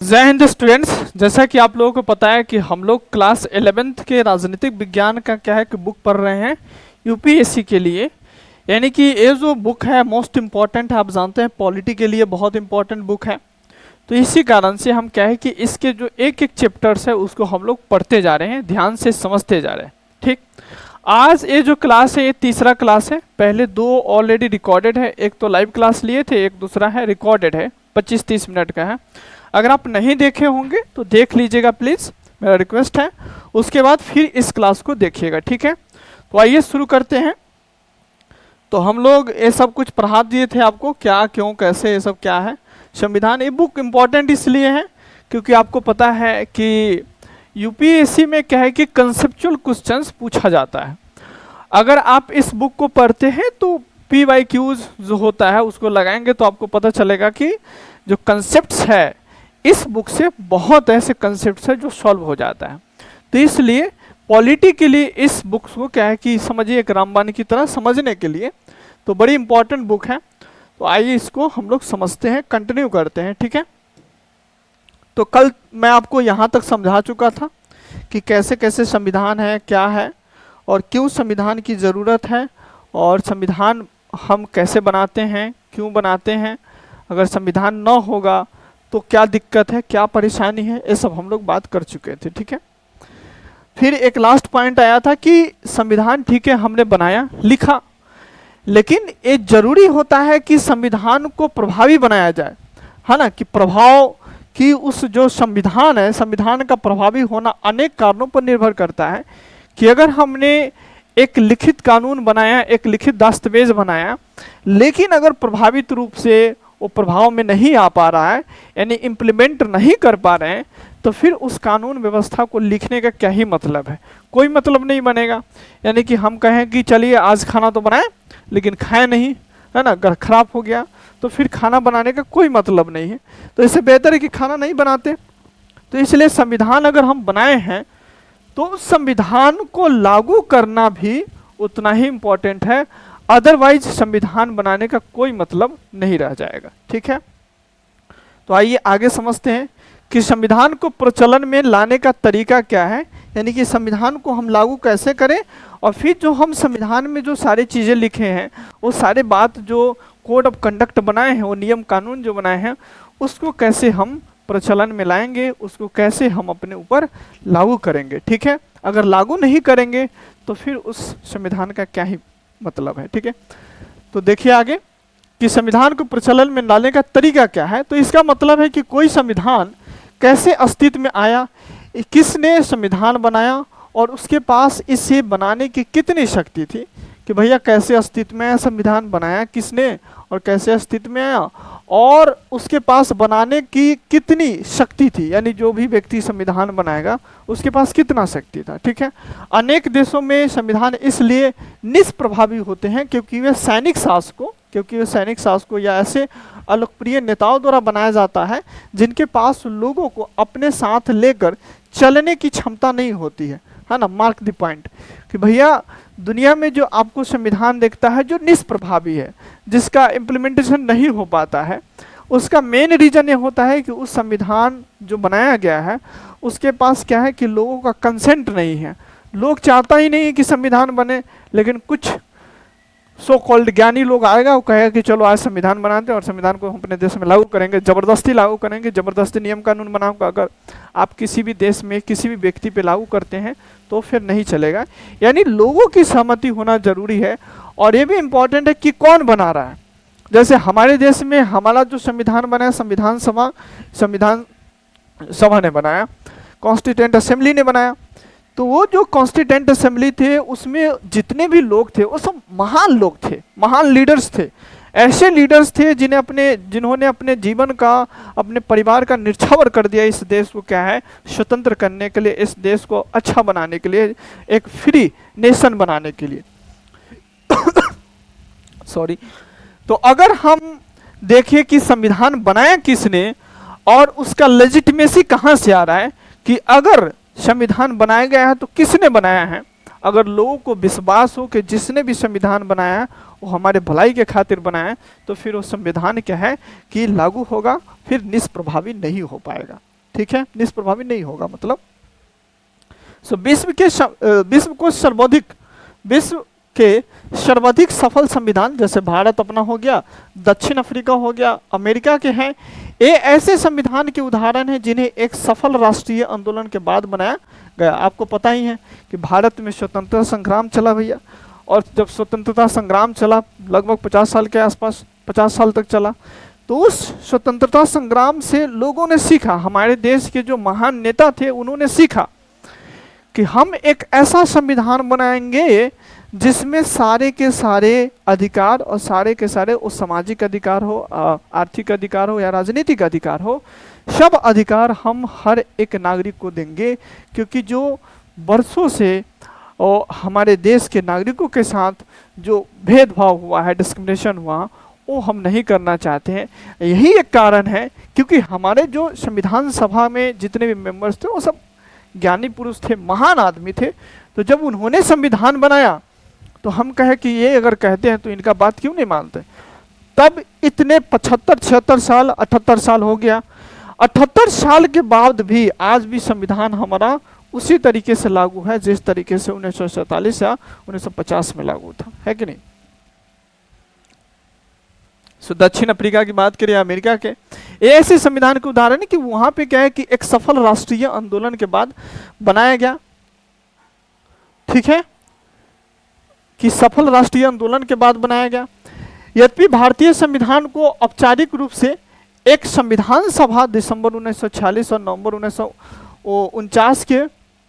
जय हिंद स्टूडेंट्स। जैसा कि आप लोगों को पता है कि हम लोग क्लास 11th के राजनीतिक विज्ञान का क्या है कि बुक पढ़ रहे हैं यूपीएससी के लिए। यानी कि ये जो बुक है मोस्ट इम्पॉर्टेंट है, आप जानते हैं पॉलिटी के लिए बहुत इंपॉर्टेंट बुक है। तो इसी कारण से हम क्या है कि इसके जो एक एक चैप्टर्स है उसको हम लोग पढ़ते जा रहे हैं, ध्यान से समझते जा रहे हैं। ठीक, आज ये जो क्लास है ये तीसरा क्लास है। पहले दो ऑलरेडी रिकॉर्डेड है, एक तो लाइव क्लास लिए थे, एक दूसरा है रिकॉर्डेड है, 25-30 मिनट का है। अगर आप नहीं देखे होंगे तो देख लीजिएगा प्लीज़, मेरा रिक्वेस्ट है। उसके बाद फिर इस क्लास को देखिएगा, ठीक है। तो आइए शुरू करते हैं। तो हम लोग ये सब कुछ पढ़ा दिए थे आपको, क्या क्यों कैसे ये सब क्या है। संविधान ये बुक इम्पॉर्टेंट इसलिए है क्योंकि आपको पता है कि यूपीएससी में क्या है कि कंसेप्चुअल क्वेश्चंस पूछा जाता है। अगर आप इस बुक को पढ़ते हैं तो PYQs जो होता है उसको लगाएंगे तो आपको पता चलेगा कि जो कंसेप्ट्स है इस बुक से बहुत ऐसे कंसेप्ट्स है जो सॉल्व हो जाता है। तो इसलिए पॉलिटी के लिए इस बुक को क्या है कि समझिए एक रामबाण की तरह समझने के लिए तो बड़ी इंपॉर्टेंट बुक है। तो आइए इसको हम लोग समझते हैं, कंटिन्यू करते हैं, ठीक है। तो कल मैं आपको यहाँ तक समझा चुका था कि कैसे कैसे संविधान है, क्या है और क्यों संविधान की ज़रूरत है, और संविधान हम कैसे बनाते हैं, क्यों बनाते हैं, अगर संविधान न होगा तो क्या दिक्कत है, क्या परेशानी है, ये सब हम लोग बात कर चुके थे, ठीक है। फिर एक लास्ट पॉइंट आया था कि संविधान ठीक है हमने बनाया लिखा, लेकिन ये जरूरी होता है कि संविधान को प्रभावी बनाया जाए, है ना। कि प्रभाव की उस जो संविधान है, संविधान का प्रभावी होना अनेक कारणों पर निर्भर करता है। कि अगर हमने एक लिखित कानून बनाया, एक लिखित दस्तावेज बनाया, लेकिन अगर प्रभावित रूप से वो प्रभाव में नहीं आ पा रहा है, यानी इम्प्लीमेंट नहीं कर पा रहे हैं, तो फिर उस कानून व्यवस्था को लिखने का क्या ही मतलब है, कोई मतलब नहीं बनेगा। यानी कि हम कहें कि चलिए आज खाना तो बनाए लेकिन खाए नहीं, है ना, अगर खराब हो गया तो फिर खाना बनाने का कोई मतलब नहीं है। तो इससे बेहतर है कि खाना नहीं बनाते। तो इसलिए संविधान अगर हम बनाए हैं तो संविधान को लागू करना भी उतना ही इम्पोर्टेंट है, अदरवाइज संविधान बनाने का कोई मतलब नहीं रह जाएगा, ठीक है। तो आइए आगे समझते हैं कि संविधान को प्रचलन में लाने का तरीका क्या है, यानी कि संविधान को हम लागू कैसे करें, और फिर जो हम संविधान में जो सारी चीज़ें लिखे हैं वो सारे बात जो कोड ऑफ कंडक्ट बनाए हैं, वो नियम कानून जो बनाए हैं, उसको कैसे हम प्रचलन में लाएंगे, उसको कैसे हम अपने ऊपर लागू करेंगे, ठीक है। अगर लागू नहीं करेंगे तो फिर उस संविधान का क्या ही मतलब है, ठीक है। तो देखिए आगे कि संविधान को प्रचलन में लाने का तरीका क्या है। तो इसका मतलब है कि कोई संविधान कैसे अस्तित्व में आया, किसने संविधान बनाया और उसके पास इसे बनाने की कितनी शक्ति थी, कि भैया कैसे अस्तित्व में आया, संविधान बनाया किसने और कैसे अस्तित्व में आया, और उसके पास बनाने की कितनी शक्ति थी, यानी जो भी व्यक्ति संविधान बनाएगा उसके पास कितना शक्ति था, ठीक है। अनेक देशों में संविधान इसलिए निष्प्रभावी होते हैं क्योंकि वे सैनिक शासकों या ऐसे अलोकप्रिय नेताओं द्वारा बनाया जाता है जिनके पास लोगों को अपने साथ लेकर चलने की क्षमता नहीं होती है ना। मार्क द पॉइंट कि भैया दुनिया में जो आपको संविधान देखता है जो निष्प्रभावी है, जिसका इम्प्लीमेंटेशन नहीं हो पाता है, उसका मेन रीजन ये होता है कि उस संविधान जो बनाया गया है उसके पास क्या है कि लोगों का कंसेंट नहीं है। लोग चाहता ही नहीं है कि संविधान बने, लेकिन कुछ सो कॉल्ड ज्ञानी लोग आएगा, वो कहेगा कि चलो आज संविधान बनाते हैं और संविधान को हम अपने देश में लागू करेंगे, ज़बरदस्ती लागू करेंगे, ज़बरदस्ती नियम कानून बनाऊंगा। अगर आप किसी भी देश में किसी भी व्यक्ति पे लागू करते हैं तो फिर नहीं चलेगा, यानी लोगों की सहमति होना जरूरी है। और ये भी इम्पोर्टेंट है कि कौन बना रहा है। जैसे हमारे देश में हमारा जो संविधान बनाया, संविधान सभा ने बनाया, कॉन्स्टिट्यूएंट असेंबली ने बनाया। तो वो जो कॉन्स्टिट्यूएंट असेंबली थे उसमें जितने भी लोग थे वो सब महान लोग थे, महान लीडर्स थे, ऐसे लीडर्स थे जिन्होंने अपने जीवन का, अपने परिवार का निछावर कर दिया इस देश को क्या है स्वतंत्र करने के लिए, इस देश को अच्छा बनाने के लिए, एक फ्री नेशन बनाने के लिए सॉरी। तो अगर हम देखिए कि संविधान बनाया किसने और उसका लेजिटिमेसी कहाँ से आ रहा है, कि अगर संविधान बनाया गया है तो किसने बनाया है। अगर लोगों को विश्वास हो कि जिसने भी संविधान बनाया है वो हमारे भलाई के खातिर बनाया है, तो फिर वो संविधान क्या है कि लागू होगा, फिर निष्प्रभावी नहीं हो पाएगा, ठीक है, निष्प्रभावी नहीं होगा मतलब। विश्व के सर्वाधिक सफल संविधान जैसे भारत अपना हो गया, दक्षिण अफ्रीका हो गया, अमेरिका के हैं, ये ऐसे संविधान के उदाहरण हैं जिन्हें एक सफल राष्ट्रीय आंदोलन के बाद बनाया गया। आपको पता ही है कि भारत में स्वतंत्रता संग्राम चला भैया, और जब स्वतंत्रता संग्राम चला लगभग 50 साल के आसपास, 50 साल तक चला, तो उस स्वतंत्रता संग्राम से लोगों ने सीखा, हमारे देश के जो महान नेता थे उन्होंने सीखा कि हम एक ऐसा संविधान बनाएंगे जिसमें सारे के सारे अधिकार और सारे के सारे, उस सामाजिक अधिकार हो, आर्थिक अधिकार हो या राजनीतिक अधिकार हो, सब अधिकार हम हर एक नागरिक को देंगे। क्योंकि जो वर्षों से और हमारे देश के नागरिकों के साथ जो भेदभाव हुआ है, डिस्क्रिमिनेशन हुआ, वो हम नहीं करना चाहते हैं। यही एक कारण है, क्योंकि हमारे जो संविधान सभा में जितने भी मेंबर्स थे वो सब ज्ञानी पुरुष थे, महान आदमी थे। तो जब उन्होंने संविधान बनाया तो हम कहे कि ये अगर कहते हैं तो इनका बात क्यों नहीं मानते। तब इतने 75, 76 साल, 78 साल हो गया, 78 साल के बाद भी आज भी संविधान हमारा उसी तरीके से लागू है जिस तरीके से 1947 या 1950 में लागू था, है कि नहीं। दक्षिण अफ्रीका की बात करें, अमेरिका के, ये ऐसे संविधान के उदाहरण है कि वहां पे क्या है कि एक सफल राष्ट्रीय आंदोलन के बाद बनाया गया, ठीक है, कि सफल राष्ट्रीय आंदोलन के बाद बनाया गया। यद्यपि भारतीय संविधान को औपचारिक रूप से एक संविधान सभा दिसंबर 1946 और नवंबर 1949 के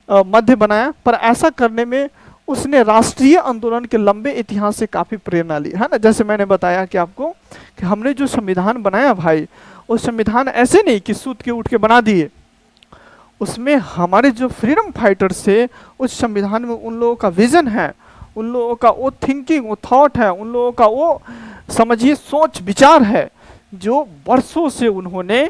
मध्य बनाया, पर ऐसा करने में उसने राष्ट्रीय आंदोलन के लंबे इतिहास से काफी प्रेरणा ली, है ना। जैसे मैंने बताया कि आपको कि हमने जो संविधान बनाया भाई, वो संविधान ऐसे नहीं कि सूत के उठ के बना दिए, उसमें हमारे जो फ्रीडम फाइटर्स थे उस संविधान में उन लोगों का विजन है, उन लोगों का वो थिंकिंग, वो थॉट है, उन लोगों का वो समझिए सोच विचार है, जो वर्षों से उन्होंने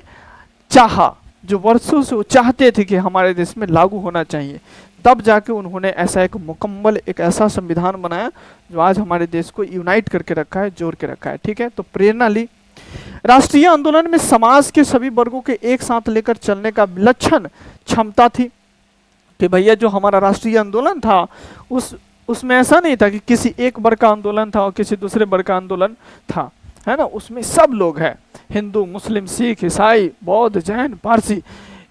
चाहा, जो वर्षों से वो चाहते थे कि हमारे देश में लागू होना चाहिए। तब जाके उन्होंने ऐसा एक मुकम्मल, एक ऐसा संविधान बनाया जो आज हमारे देश को यूनाइट करके रखा है, जोड़ के रखा है, ठीक है। तो प्रेरणा ली। राष्ट्रीय आंदोलन में समाज के सभी वर्गों के एक साथ लेकर चलने का विलक्षण क्षमता थी कि भैया जो हमारा राष्ट्रीय आंदोलन था उसमें ऐसा नहीं था कि किसी एक वर्ग का आंदोलन था और किसी दूसरे वर्ग का आंदोलन था, है ना। उसमें सब लोग हैं, हिंदू, मुस्लिम, सिख, ईसाई, बौद्ध, जैन, पारसी,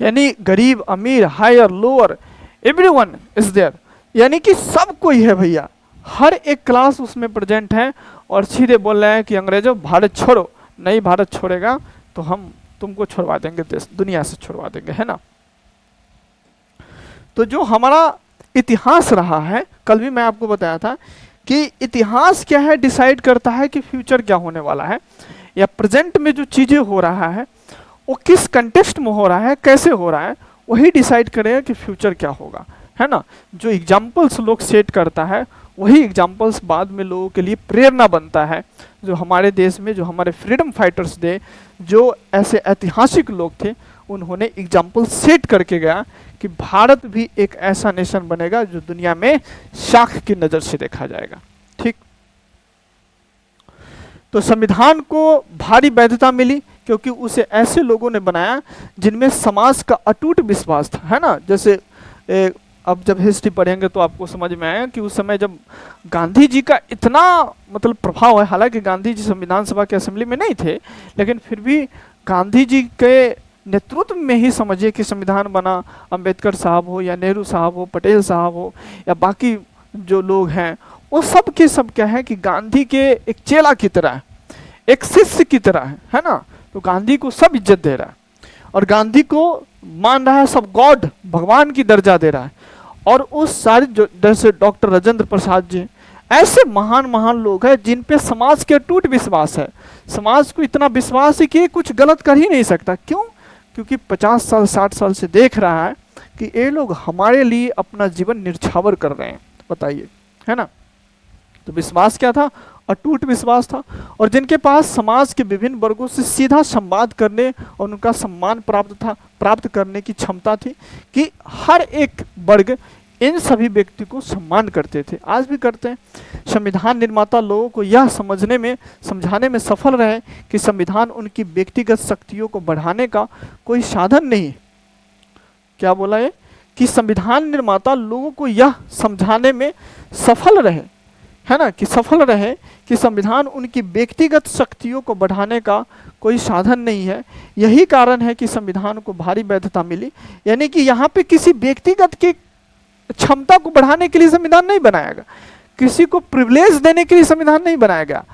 यानी गरीब, अमीर, higher, lower, everyone is there, यानी कि सब कोई है भैया, हर एक क्लास उसमें प्रेजेंट है। और सीधे बोल रहे हैं कि अंग्रेजों भारत छोड़ो, नहीं भारत छोड़ेगा तो हम तुमको छोड़वा देंगे, देश दुनिया से छोड़वा देंगे, है ना। तो जो हमारा इतिहास रहा है, कल भी मैं आपको बताया था कि इतिहास क्या है, डिसाइड करता है कि फ्यूचर क्या होने वाला है, या प्रेजेंट में जो चीजें हो रहा है वो किस कंटेक्स्ट में हो रहा है, कैसे हो रहा है, वही डिसाइड करेगा कि फ्यूचर क्या होगा, है ना। जो एग्जाम्पल्स लोग सेट करता है वही एग्जाम्पल्स बाद में लोगों के लिए प्रेरणा बनता है। जो हमारे देश में जो हमारे फ्रीडम फाइटर्स थे, जो ऐसे ऐतिहासिक लोग थे, उन्होंने एग्जाम्पल सेट करके गया कि भारत भी एक ऐसा नेशन बनेगा जो दुनिया में शाख की नजर से देखा जाएगा, ठीक। तो संविधान को भारी वैधता मिली क्योंकि उसे ऐसे लोगों ने बनाया जिनमें समाज का अटूट विश्वास था, है ना। जैसे अब जब हिस्ट्री पढ़ेंगे तो आपको समझ में आएगा कि उस समय जब गांधी जी का इतना मतलब प्रभाव है, हालांकि गांधी जी संविधान सभा के असेंबली में नहीं थे, लेकिन फिर भी गांधी जी के नेतृत्व में ही समझिए कि संविधान बना। अंबेडकर साहब हो या नेहरू साहब हो, पटेल साहब हो या बाकी जो लोग हैं, वो सब के सब क्या है कि गांधी के एक चेला की तरह है, एक शिष्य की तरह है ना। तो गांधी को सब इज्जत दे रहा है और गांधी को मान रहा है सब, गॉड, भगवान की दर्जा दे रहा है। और उस सारे जैसे डॉक्टर राजेंद्र प्रसाद जी, ऐसे महान महान लोग हैं जिन पे समाज के अटूट विश्वास है। समाज को इतना विश्वास है कि कुछ गलत कर ही नहीं सकता। क्यों? क्योंकि 50 साल 60 साल से देख रहा है कि ये लोग हमारे लिए अपना जीवन निर्छावर कर रहे हैं, बताइए, है ना। तो विश्वास क्या था? अटूट विश्वास था। और जिनके पास समाज के विभिन्न वर्गों से सीधा संवाद करने और उनका सम्मान प्राप्त करने की क्षमता थी कि हर एक वर्ग इन सभी व्यक्ति को सम्मान करते थे, आज भी करते हैं। संविधान निर्माता लोगों को यह समझाने में सफल रहे कि संविधान उनकी व्यक्तिगत शक्तियों को बढ़ाने का कोई साधन नहीं, क्या बोला ये, कि संविधान निर्माता लोगों को यह समझाने में सफल रहे, है ना, कि सफल रहे कि संविधान उनकी व्यक्तिगत शक्तियों को बढ़ाने का कोई साधन नहीं है। यही कारण है कि संविधान को भारी वैधता मिली। यानी कि यहाँ पे किसी व्यक्तिगत की क्षमता को बढ़ाने के लिए संविधान नहीं बनाया गया, किसी को प्रिविलेज देने के लिए संविधान नहीं बनाया गया।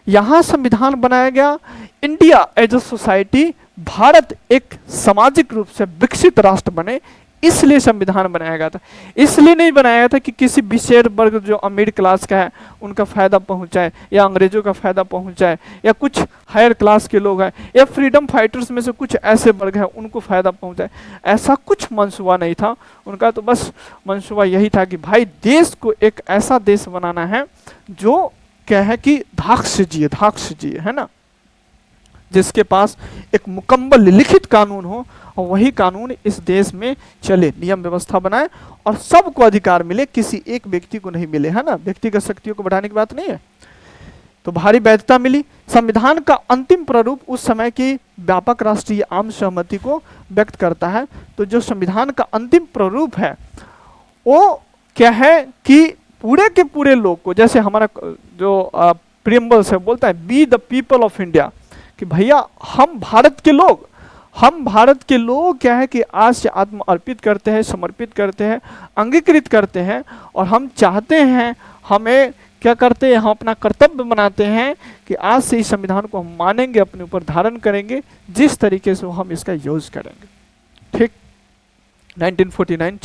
यहाँ संविधान बनाया गया India as a society, Bharat एक सामाजिक रूप से विकसित राष्ट्र बने, इसलिए संविधान बनाया गया था। इसलिए नहीं बनाया गया था कि किसी विशेष वर्ग जो अमीर क्लास का है उनका फायदा पहुंचाए, या अंग्रेजों का फायदा पहुंचाए, या कुछ हायर क्लास के लोग हैं, या फ्रीडम फाइटर्स में से कुछ ऐसे वर्ग हैं उनको फायदा पहुंचाए। ऐसा कुछ मंसूबा नहीं था उनका। तो बस मंसूबा यही था कि भाई देश को एक ऐसा देश बनाना है जो क्या है कि धाक से जिए, है ना, जिसके पास एक मुकम्मल लिखित कानून हो और वही कानून इस देश में चले, नियम व्यवस्था बनाए और सबको अधिकार मिले, किसी एक व्यक्ति को नहीं मिले, है ना, व्यक्तिगत शक्तियों को बढ़ाने की बात नहीं है। तो भारी वैधता मिली। संविधान का अंतिम प्रारूप उस समय की व्यापक राष्ट्रीय आम सहमति को व्यक्त करता है। तो जो संविधान का अंतिम प्रारूप है वो क्या है कि पूरे के पूरे लोग को, जैसे हमारा जो प्रीएम्बल्स है बोलता है be the people of India, कि भैया हम भारत के लोग क्या है कि आज से आत्म अर्पित करते हैं, समर्पित करते हैं, अंगीकृत करते हैं, और हम चाहते हैं, हमें क्या करते हैं, हम अपना कर्तव्य बनाते हैं कि आज से इस संविधान को हम मानेंगे, अपने ऊपर धारण करेंगे, जिस तरीके से हम इसका यूज करेंगे। ठीक, 1949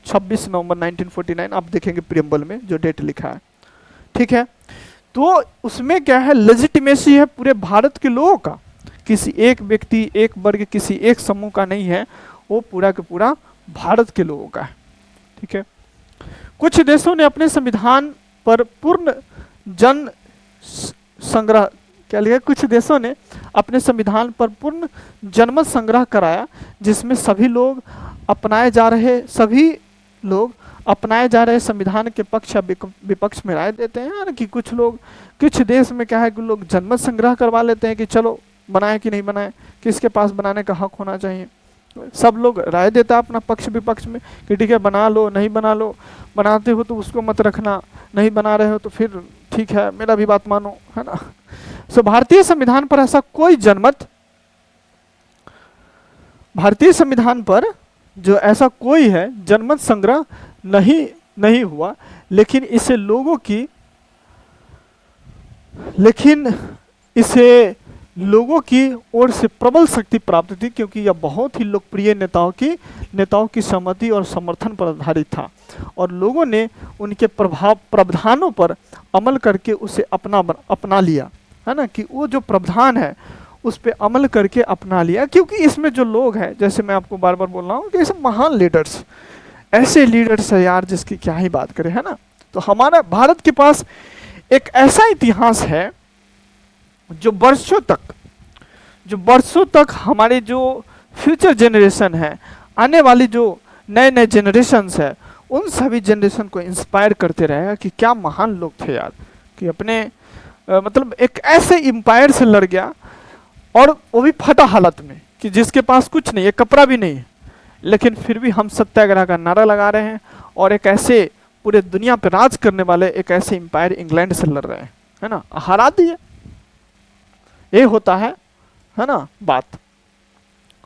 26 नवंबर 1949 आप देखेंगे प्रीएम्बल में जो डेट लिखा है। ठीक है, तो उसमें क्या है, लेजिटिमेसी है पूरे भारत के लोगों का, किसी एक व्यक्ति, एक वर्ग, किसी एक समूह का नहीं है, वो पूरा का पूरा भारत के लोगों का है। ठीक है, कुछ देशों ने अपने संविधान पर पूर्ण जन संग्रह क्या लिया, कुछ देशों ने अपने संविधान पर पूर्ण जनमत संग्रह कराया, जिसमें सभी लोग अपनाए जा रहे संविधान के पक्ष या विपक्ष में राय देते हैं। यानी कि कुछ देश में क्या है कि लोग जनमत संग्रह करवा लेते हैं कि चलो बनाए कि नहीं बनाए, किसके पास बनाने का हक होना चाहिए। सब लोग राय देता है अपना पक्ष विपक्ष में कि ठीक है बना लो, नहीं बना लो, बनाते हो तो उसको मत रखना, नहीं बना रहे हो तो फिर ठीक है मेरा भी बात मानो, है ना। सो भारतीय संविधान पर ऐसा कोई जनमत, भारतीय संविधान पर जो ऐसा कोई है जनमत संग्रह नहीं हुआ, लेकिन इसे लोगों की ओर से प्रबल शक्ति प्राप्त थी, क्योंकि यह बहुत ही लोकप्रिय नेताओं की सहमति और समर्थन पर आधारित था, और लोगों ने उनके प्रावधानों पर अमल करके उसे अपना लिया, है ना, कि वो जो प्रावधान है उस पर अमल करके अपना लिया। क्योंकि इसमें जो लोग हैं, जैसे मैं आपको बार बार बोल रहा हूँ कि ऐसे महान लीडर्स, ऐसे लीडर्स है यार जिसकी क्या ही बात करें, है ना। तो हमारा भारत के पास एक ऐसा इतिहास है जो वर्षों तक हमारे जो फ्यूचर जनरेशन है, आने वाली जो नए जनरेशन्स है, उन सभी जनरेशन को इंस्पायर करते रहेगा कि क्या महान लोग थे यार, कि अपने मतलब एक ऐसे एम्पायर से लड़ गया, और वो भी फटा हालत में, कि जिसके पास कुछ नहीं, एक कपड़ा भी नहीं है, लेकिन फिर भी हम सत्याग्रह का नारा लगा रहे हैं, और एक ऐसे पूरे दुनिया पे राज करने वाले एक ऐसे एम्पायर इंग्लैंड से लड़ रहे हैं, है ना, हरा दिए। ये होता है ना बात।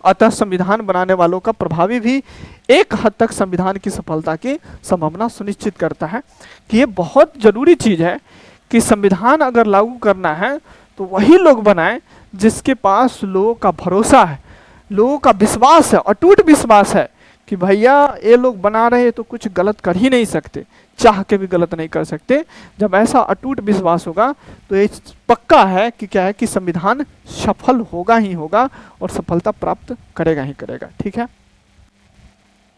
अतः संविधान बनाने वालों का प्रभावी भी एक हद तक संविधान की सफलता की संभावना सुनिश्चित करता है, कि ये बहुत जरूरी चीज है कि संविधान अगर लागू करना है तो वही लोग बनाएं जिसके पास लोगों का भरोसा है, लोगों का विश्वास है, अटूट विश्वास है कि भैया ये लोग बना रहे तो कुछ गलत कर ही नहीं सकते, चाह के भी गलत नहीं कर सकते। जब ऐसा अटूट विश्वास होगा तो ये पक्का है कि क्या है कि संविधान सफल होगा ही होगा, और सफलता प्राप्त करेगा ही करेगा। ठीक है,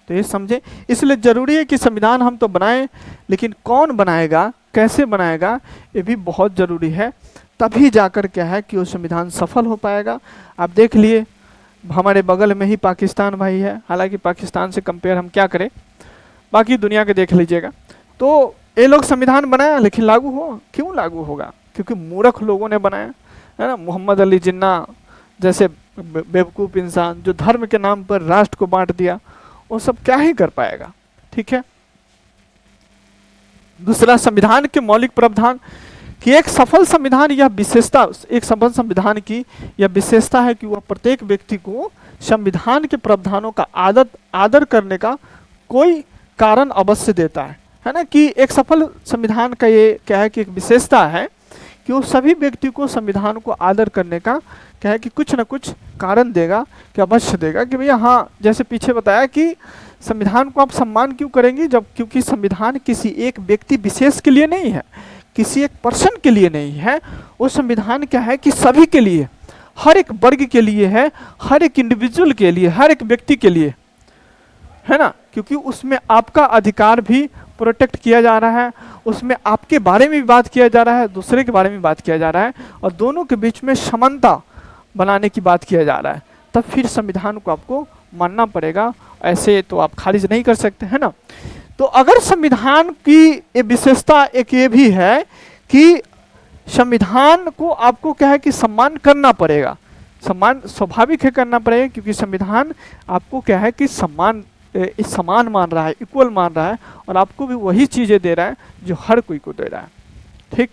तो ये समझे। इसलिए जरूरी है कि संविधान हम तो बनाएं, लेकिन कौन बनाएगा, कैसे बनाएगा, ये भी बहुत जरूरी है। तभी जाकर क्या है कि वो संविधान सफल हो पाएगा। आप देख लिए हमारे बगल में ही पाकिस्तान भाई है, हालांकि पाकिस्तान से कंपेयर हम क्या करें, बाकी दुनिया के देख लीजिएगा। तो ये लोग संविधान बनाया, लेकिन लागू हो, क्यों लागू होगा, क्योंकि मूर्ख लोगों ने बनाया, है ना। मोहम्मद अली जिन्ना जैसे बेवकूफ़ इंसान जो धर्म के नाम पर राष्ट्र को बांट दिया, वो सब क्या ही कर पाएगा। ठीक है। दूसरा, संविधान के मौलिक प्रावधान कि एक सफल संविधान यह विशेषता, एक सफल संविधान की यह विशेषता है कि वह प्रत्येक व्यक्ति को संविधान के प्रावधानों का आदर करने का कोई कारण अवश्य देता है ना। कि एक सफल संविधान का ये क्या है कि एक विशेषता है कि वो सभी व्यक्ति को संविधान को आदर करने का क्या है कि कुछ ना कुछ कारण देगा, कि अवश्य देगा कि भैया हाँ, जैसे पीछे बताया कि संविधान को आप सम्मान क्यों करेंगे, जब क्योंकि संविधान किसी एक व्यक्ति विशेष के लिए नहीं है, किसी एक पर्सन के लिए नहीं है। वो संविधान क्या है कि सभी के लिए, हर एक वर्ग के लिए है, हर एक इंडिविजुअल के लिए, हर एक व्यक्ति के लिए है ना। क्योंकि उसमें आपका अधिकार भी प्रोटेक्ट किया जा रहा है, उसमें आपके बारे में भी बात किया जा रहा है, दूसरे के बारे में बात किया जा रहा है, और दोनों के बीच में समानता बनाने की बात किया जा रहा है। तब फिर संविधान को आपको मानना पड़ेगा, ऐसे तो आप खारिज नहीं कर सकते, है ना। तो अगर संविधान की ये विशेषता एक ये भी है कि संविधान को आपको क्या है कि सम्मान करना पड़ेगा, सम्मान स्वाभाविक है करना पड़ेगा, क्योंकि संविधान आपको क्या है कि समान मान रहा है, इक्वल मान रहा है, और आपको भी वही चीजें दे रहा है जो हर कोई को दे रहा है। ठीक।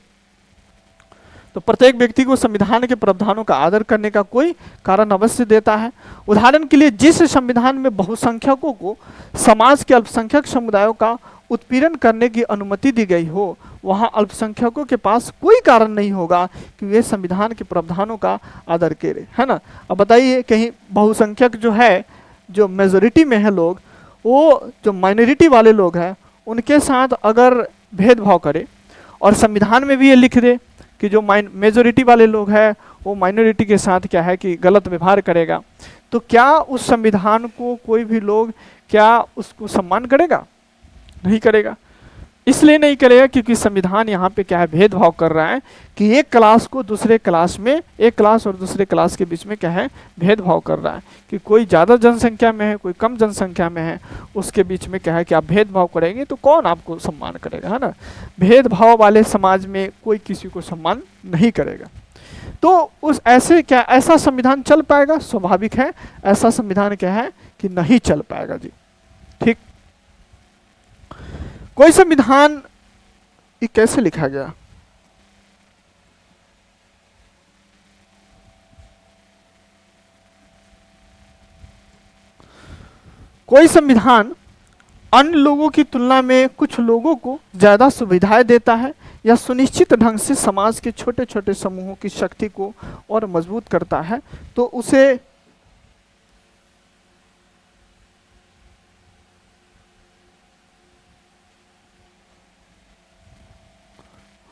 तो प्रत्येक व्यक्ति को संविधान के प्रावधानों का आदर करने का कोई कारण अवश्य देता है। उदाहरण के लिए, जिस संविधान में बहुसंख्यकों को समाज के अल्पसंख्यक समुदायों का उत्पीड़न करने की अनुमति दी गई हो, वहां अल्पसंख्यकों के पास कोई कारण नहीं होगा कि वे संविधान के प्रावधानों का आदर करें, है ना। अब बताइए, कहीं बहुसंख्यक जो है, जो मेजोरिटी में है लोग, वो जो माइनॉरिटी वाले लोग हैं उनके साथ अगर भेदभाव करे और संविधान में भी ये लिख दे कि जो मेजोरिटी वाले लोग हैं वो माइनॉरिटी के साथ क्या है कि गलत व्यवहार करेगा, तो क्या उस संविधान को कोई भी लोग क्या उसको सम्मान करेगा? नहीं करेगा। इसलिए नहीं करेगा क्योंकि संविधान यहाँ पे क्या है, भेदभाव कर रहा है कि एक क्लास को दूसरे क्लास में, एक क्लास और दूसरे क्लास के बीच में क्या है, भेदभाव कर रहा है कि कोई ज़्यादा जनसंख्या में है, कोई कम जनसंख्या में है, उसके बीच में क्या है कि आप भेदभाव करेंगे तो कौन आपको सम्मान करेगा, है ना। भेदभाव वाले समाज में कोई किसी को सम्मान नहीं करेगा। तो उस ऐसे क्या ऐसा संविधान चल पाएगा? स्वाभाविक है ऐसा संविधान क्या है कि नहीं चल पाएगा जी। ठीक। कोई संविधान ये कैसे लिखा गया? कोई संविधान अन्य लोगों की तुलना में कुछ लोगों को ज्यादा सुविधाएं देता है या सुनिश्चित ढंग से समाज के छोटे छोटे समूहों की शक्ति को और मजबूत करता है, तो उसे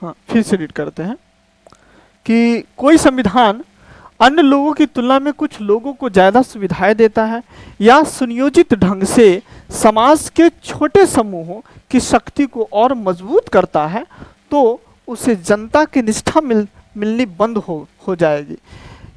हाँ फिर से रीड करते हैं कि कोई संविधान अन्य लोगों की तुलना में कुछ लोगों को ज़्यादा सुविधाएं देता है या सुनियोजित ढंग से समाज के छोटे समूहों की शक्ति को और मजबूत करता है, तो उसे जनता की निष्ठा मिलनी बंद हो जाएगी।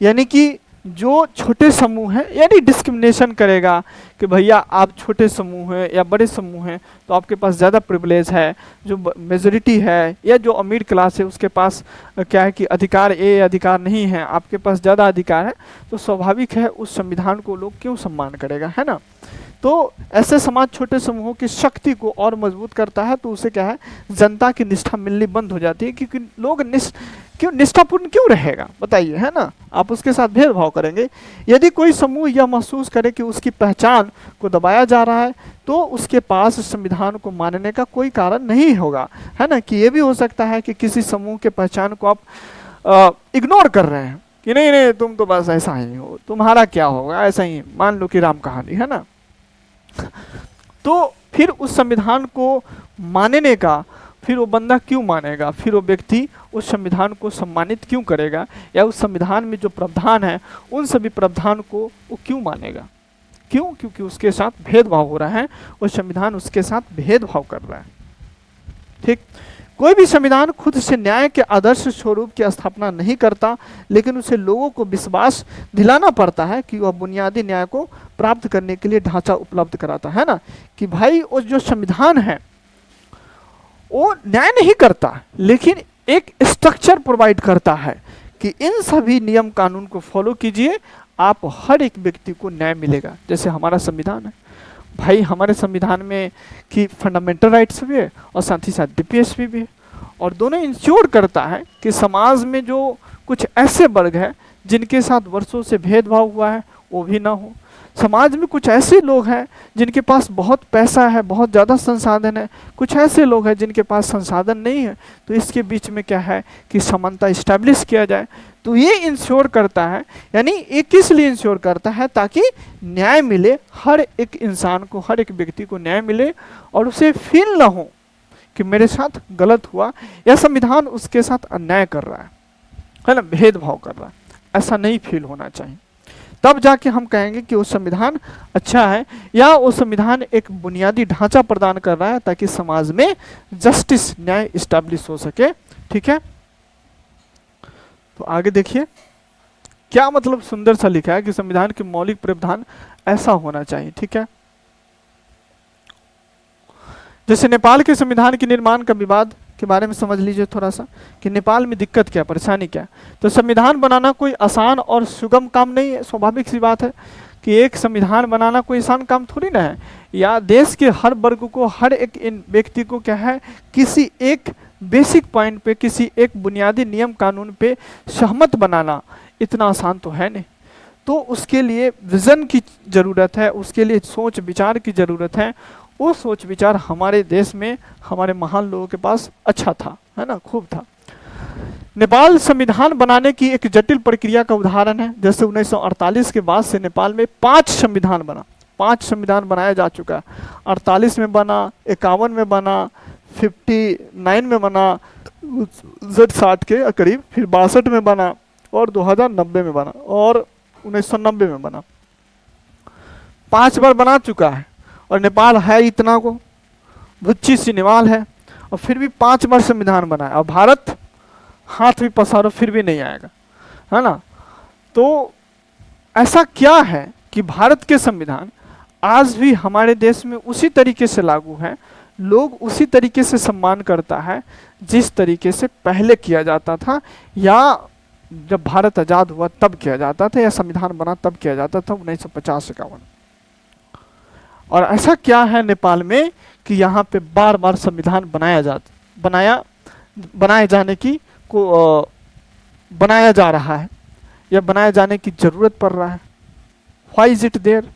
यानी कि जो छोटे समूह हैं, यानी डिस्क्रिमिनेशन करेगा कि भैया आप छोटे समूह हैं या बड़े समूह हैं तो आपके पास ज़्यादा प्रिविलेज है, जो मेजोरिटी है या जो अमीर क्लास है उसके पास क्या है कि अधिकार अधिकार नहीं है, आपके पास ज़्यादा अधिकार है, तो स्वाभाविक है उस संविधान को लोग क्यों सम्मान करेगा, है ना। तो ऐसे समाज छोटे समूहों की शक्ति को और मजबूत करता है, तो उसे क्या है, जनता की निष्ठा मिलनी बंद हो जाती है, क्योंकि लोग निष्ठापूर्ण क्यों रहेगा बताइए, है ना। आप उसके साथ भेदभाव करेंगे। यदि कोई समूह यह महसूस करे कि उसकी पहचान को दबाया जा रहा है, तो उसके पास संविधान को मानने का कोई कारण नहीं होगा, है ना। कि ये भी हो सकता है कि किसी समूह के पहचान को आप इग्नोर कर रहे हैं कि नहीं नहीं तुम तो बस ऐसा ही हो, तुम्हारा क्या होगा, ऐसा ही मान लो कि राम कहानी, है ना। तो फिर उस संविधान को मानने का फिर वो बंदा क्यों मानेगा, फिर वो व्यक्ति उस संविधान को सम्मानित क्यों करेगा, या उस संविधान में जो प्रावधान है उन सभी प्रावधान को वो क्यों मानेगा? क्यों? क्योंकि उसके साथ भेदभाव हो रहा है, वो संविधान उसके साथ भेदभाव कर रहा है। ठीक। कोई भी संविधान खुद से न्याय के आदर्श स्वरूप की स्थापना नहीं करता, लेकिन उसे लोगों को विश्वास दिलाना पड़ता है कि वह बुनियादी न्याय को प्राप्त करने के लिए ढांचा उपलब्ध कराता है ना। कि भाई वो जो संविधान है वो न्याय नहीं करता, लेकिन एक स्ट्रक्चर प्रोवाइड करता है कि इन सभी नियम कानून को फॉलो कीजिए, आप हर एक व्यक्ति को न्याय मिलेगा। जैसे हमारा संविधान है भाई, हमारे संविधान में कि फंडामेंटल राइट्स भी है और साथ ही साथ डीपीएसपी भी है, और दोनों इंश्योर करता है कि समाज में जो कुछ ऐसे वर्ग हैं जिनके साथ वर्षों से भेदभाव हुआ है वो भी ना हो। समाज में कुछ ऐसे लोग हैं जिनके पास बहुत पैसा है, बहुत ज़्यादा संसाधन है, कुछ ऐसे लोग हैं जिनके पास संसाधन नहीं है, तो इसके बीच में क्या है कि समानता इस्टेब्लिश किया जाए। तो ये इंश्योर करता है, यानी ये किस लिए इंश्योर करता है, ताकि न्याय मिले, हर एक इंसान को, हर एक व्यक्ति को न्याय मिले और उसे फील ना हो कि मेरे साथ गलत हुआ या संविधान उसके साथ अन्याय कर रहा है ना, भेदभाव कर रहा है। ऐसा नहीं फील होना चाहिए। तब जाके हम कहेंगे कि वो संविधान अच्छा है, या वो संविधान एक बुनियादी ढांचा प्रदान कर रहा है ताकि समाज में जस्टिस, न्याय इस्टेब्लिश हो सके। ठीक है, तो आगे देखिए क्या मतलब सुंदर सा लिखा है कि संविधान के मौलिक प्रावधान ऐसा होना चाहिए। ठीक है, जैसे नेपाल के संविधान के निर्माण का विवाद के बारे में समझ लीजिए थोड़ा सा, कि नेपाल में दिक्कत क्या, परेशानी क्या। तो संविधान बनाना कोई आसान और सुगम काम नहीं है। स्वाभाविक सी बात है कि एक संविधान बनाना कोई आसान काम थोड़ी ना है, या देश के हर वर्ग को, हर एक इन व्यक्ति को क्या है, किसी एक बेसिक पॉइंट पे, किसी एक बुनियादी नियम कानून पे सहमत बनाना इतना आसान तो है नहीं। तो उसके लिए विजन की जरूरत है, उसके लिए सोच विचार की जरूरत है। वो सोच विचार हमारे देश में, हमारे महान लोगों के पास अच्छा था, है ना, खूब था। नेपाल संविधान बनाने की एक जटिल प्रक्रिया का उदाहरण है। जैसे 1948 के बाद से नेपाल में 5 संविधान बना, 5 संविधान बनाया जा चुका है। 48 में बना, 51 में बना, 59 में बना, 60 के करीब, फिर 62 में बना और 2090 में बना और 1990 में बना। 5 बार बना चुका है। और नेपाल है इतना को भुच्ची सी निवाल है, और फिर भी 5 बार संविधान बना है। और भारत हाथ भी पसारो फिर भी नहीं आएगा, है ना। तो ऐसा क्या है कि भारत के संविधान आज भी हमारे देश में उसी तरीके से लागू है, लोग उसी तरीके से सम्मान करता है जिस तरीके से पहले किया जाता था, या जब भारत आज़ाद हुआ तब किया जाता था, या संविधान बना तब किया जाता था 1950-51। और ऐसा क्या है नेपाल में कि यहाँ पे बार बार संविधान बनाए जाने की को बनाया जा रहा है, या बनाए जाने की जरूरत पड़ रहा है। Why is it there?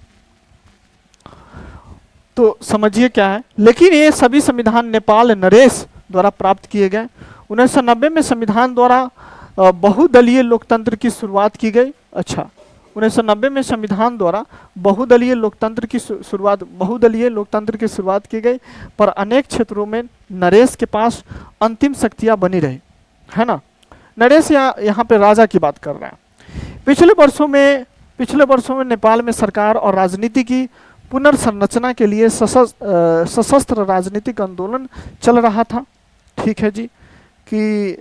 तो समझिए क्या है। लेकिन ये सभी संविधान नेपाल नरेश द्वारा प्राप्त किए गए। 1990 में संविधान द्वारा बहुदलीय लोकतंत्र की शुरुआत की गई। अच्छा, 1990 में संविधान द्वारा बहुदलीय लोकतंत्र की शुरुआत की गई, पर अनेक क्षेत्रों में नरेश के पास अंतिम शक्तियां बनी रही, है ना। नरेश यहाँ पे राजा की बात कर रहा है। पिछले वर्षों में नेपाल में सरकार और राजनीति की पुनर्संरचना के लिए सशस्त्र राजनीतिक आंदोलन चल रहा था। ठीक है जी, कि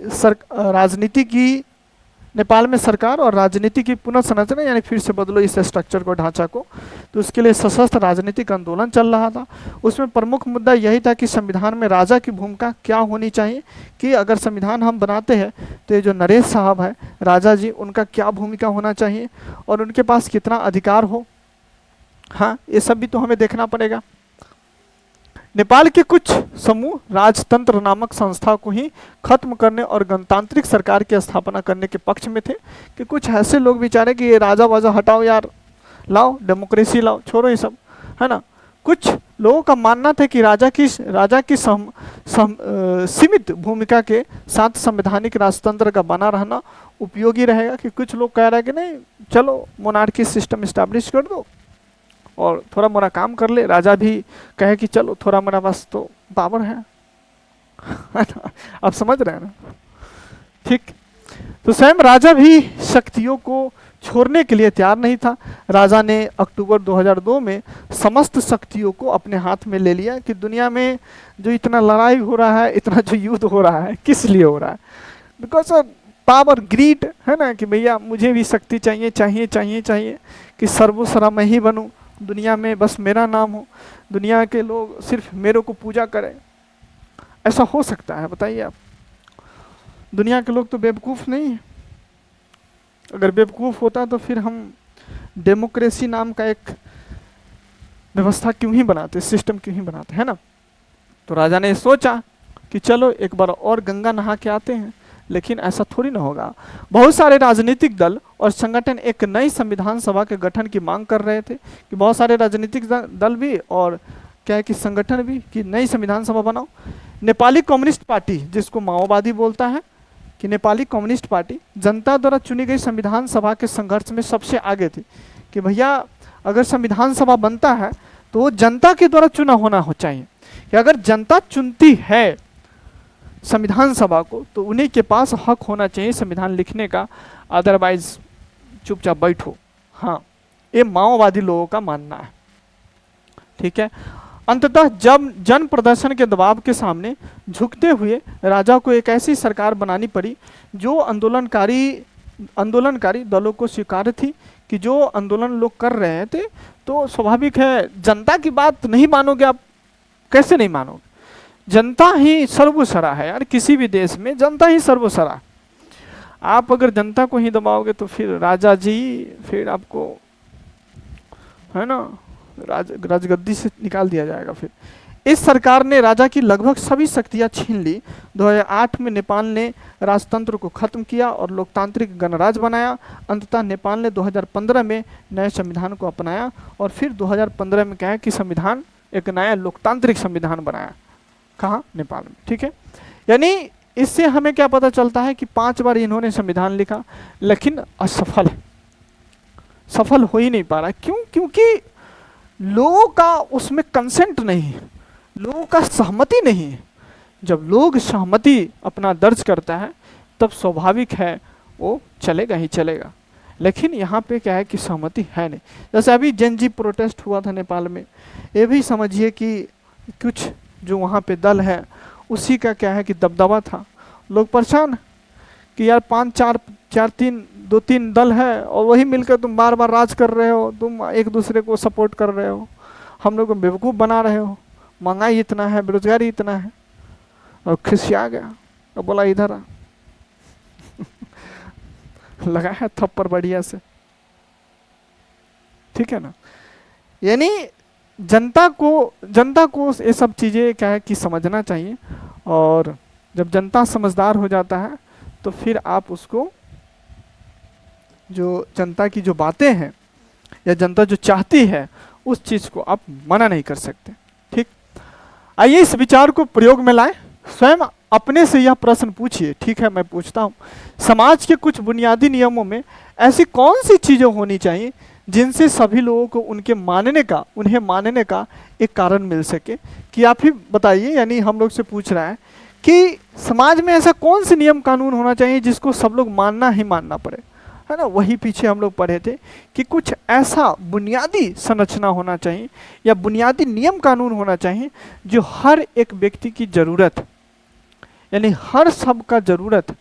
नेपाल में सरकार और राजनीति की पुनर्संरचना, यानी फिर से बदलो इस स्ट्रक्चर को, ढांचा को, तो उसके लिए सशस्त्र राजनीतिक आंदोलन चल रहा था। उसमें प्रमुख मुद्दा यही था कि संविधान में राजा की भूमिका क्या होनी चाहिए, कि अगर संविधान हम बनाते हैं तो ये जो नरेश साहब है, राजा जी, उनका क्या भूमिका होना चाहिए और उनके पास कितना अधिकार हो। हाँ, ये सब भी तो हमें देखना पड़ेगा। नेपाल के कुछ समूह राजतंत्र नामक संस्था को ही खत्म करने और गणतांत्रिक सरकार की स्थापना करने के पक्ष में थे, कि कुछ ऐसे लोग विचारे कि ये राजा वाजा हटाओ यार, लाओ डेमोक्रेसी लाओ, छोड़ो ये सब, है ना। कुछ लोगों का मानना था कि राजा की सीमित भूमिका के साथ संवैधानिक राजतंत्र का बना रहना उपयोगी रहेगा। कि कुछ लोग कह रहे हैं कि नहीं, चलो मोनार्की सिस्टम इस्टेब्लिश कर दो और थोड़ा मोरा काम कर ले। राजा भी कहे कि चलो थोड़ा मेरा पास तो पावर है ना, आप समझ रहे हैं ना। ठीक, तो स्वयं राजा भी शक्तियों को छोड़ने के लिए तैयार नहीं था। राजा ने अक्टूबर 2002 में समस्त शक्तियों को अपने हाथ में ले लिया। कि दुनिया में जो इतना लड़ाई हो रहा है, इतना जो युद्ध हो रहा है, किस लिए हो रहा है? बिकॉज ऑफ पावर, ग्रीड, है ना, कि भैया मुझे भी शक्ति चाहिए, कि सर्वोसरा मैं ही बनूं दुनिया में, बस मेरा नाम हो, दुनिया के लोग सिर्फ मेरे को पूजा करें। ऐसा हो सकता है? बताइए आप। दुनिया के लोग तो बेवकूफ़ नहीं है। अगर बेवकूफ़ होता तो फिर हम डेमोक्रेसी नाम का एक व्यवस्था क्यों ही बनाते, सिस्टम क्यों ही बनाते, है ना। तो राजा ने सोचा कि चलो एक बार और गंगा नहा के आते हैं, लेकिन ऐसा थोड़ी ना होगा। बहुत सारे राजनीतिक दल और संगठन एक नई संविधान सभा के गठन की मांग कर रहे थे, कि बहुत सारे राजनीतिक दल भी और क्या है कि संगठन भी, कि नई संविधान सभा बनाओ। नेपाली कम्युनिस्ट पार्टी, जिसको माओवादी बोलता है, कि नेपाली कम्युनिस्ट पार्टी जनता द्वारा चुनी गई संविधान सभा के संघर्ष में सबसे आगे थी, कि भैया अगर संविधान सभा बनता है तो वो जनता के द्वारा चुना होना हो चाहिए, कि अगर जनता चुनती है संविधान सभा को तो उन्हीं के पास हक होना चाहिए संविधान लिखने का, अदरवाइज चुपचाप बैठो। हाँ, ये माओवादी लोगों का मानना है, ठीक है। अंततः जब जन प्रदर्शन के दबाव के सामने झुकते हुए राजा को एक ऐसी सरकार बनानी पड़ी जो आंदोलनकारी दलों को स्वीकार थी, कि जो आंदोलन लोग कर रहे थे तो स्वाभाविक है जनता की बात नहीं मानोगे आप, कैसे नहीं मानोगे, जनता ही सर्वोसरा है यार, किसी भी देश में जनता ही सर्वोसरा। आप अगर जनता को ही दबाओगे तो फिर राजा जी फिर आपको, है ना, राजगद्दी से निकाल दिया जाएगा। फिर इस सरकार ने राजा की लगभग सभी शक्तियां छीन ली। 2008 में नेपाल ने राजतंत्र को खत्म किया और लोकतांत्रिक गणराज्य बनाया। अंततः नेपाल ने 2015 में नए संविधान को अपनाया, और फिर 2015 में क्या है कि संविधान, एक नया लोकतांत्रिक संविधान बनाया। कहाँ? नेपाल में, ठीक है। यानी इससे हमें क्या पता चलता है कि 5 बार इन्होंने संविधान लिखा, लेकिन असफल है, सफल हो ही नहीं पा रहा। क्यों? क्योंकि लोगों का उसमें कंसेंट नहीं है, लोगों का सहमति नहीं है। जब लोग सहमति अपना दर्ज करता है तब स्वाभाविक है वो चलेगा ही चलेगा, लेकिन यहाँ पे क्या है कि सहमति है नहीं। जैसे अभी जेनजी प्रोटेस्ट हुआ था नेपाल में, ये भी समझिए कि कुछ जो वहाँ पे दल है उसी का क्या है कि दबदबा था। लोग परेशान कि यार 2-3 दल है और वही मिलकर तुम बार बार राज कर रहे हो, तुम एक दूसरे को सपोर्ट कर रहे हो, हम लोग को बेवकूफ़ बना रहे हो, महंगाई इतना है, बेरोजगारी इतना है। और खिसिया गया और बोला इधर आ लगा है थप्पड़ बढ़िया से, ठीक है ना। यानी जनता को ये सब चीज़ें क्या है कि समझना चाहिए, और जब जनता समझदार हो जाता है तो फिर आप उसको, जो जनता की जो बातें हैं या जनता जो चाहती है उस चीज़ को आप मना नहीं कर सकते, ठीक। आइए इस विचार को प्रयोग में लाएं। स्वयं अपने से यह प्रश्न पूछिए, ठीक है, मैं पूछता हूँ, समाज के कुछ बुनियादी नियमों में ऐसी कौन सी चीज़ें होनी चाहिए जिनसे सभी लोगों को उन्हें मानने का एक कारण मिल सके। कि आप ही बताइए, यानी हम लोग से पूछ रहा है कि समाज में ऐसा कौन से नियम कानून होना चाहिए जिसको सब लोग मानना ही मानना पड़े, है ना। वही पीछे हम लोग पढ़े थे कि कुछ ऐसा बुनियादी संरचना होना चाहिए या बुनियादी नियम कानून होना चाहिए जो हर एक व्यक्ति की ज़रूरत, यानी हर सबका ज़रूरत,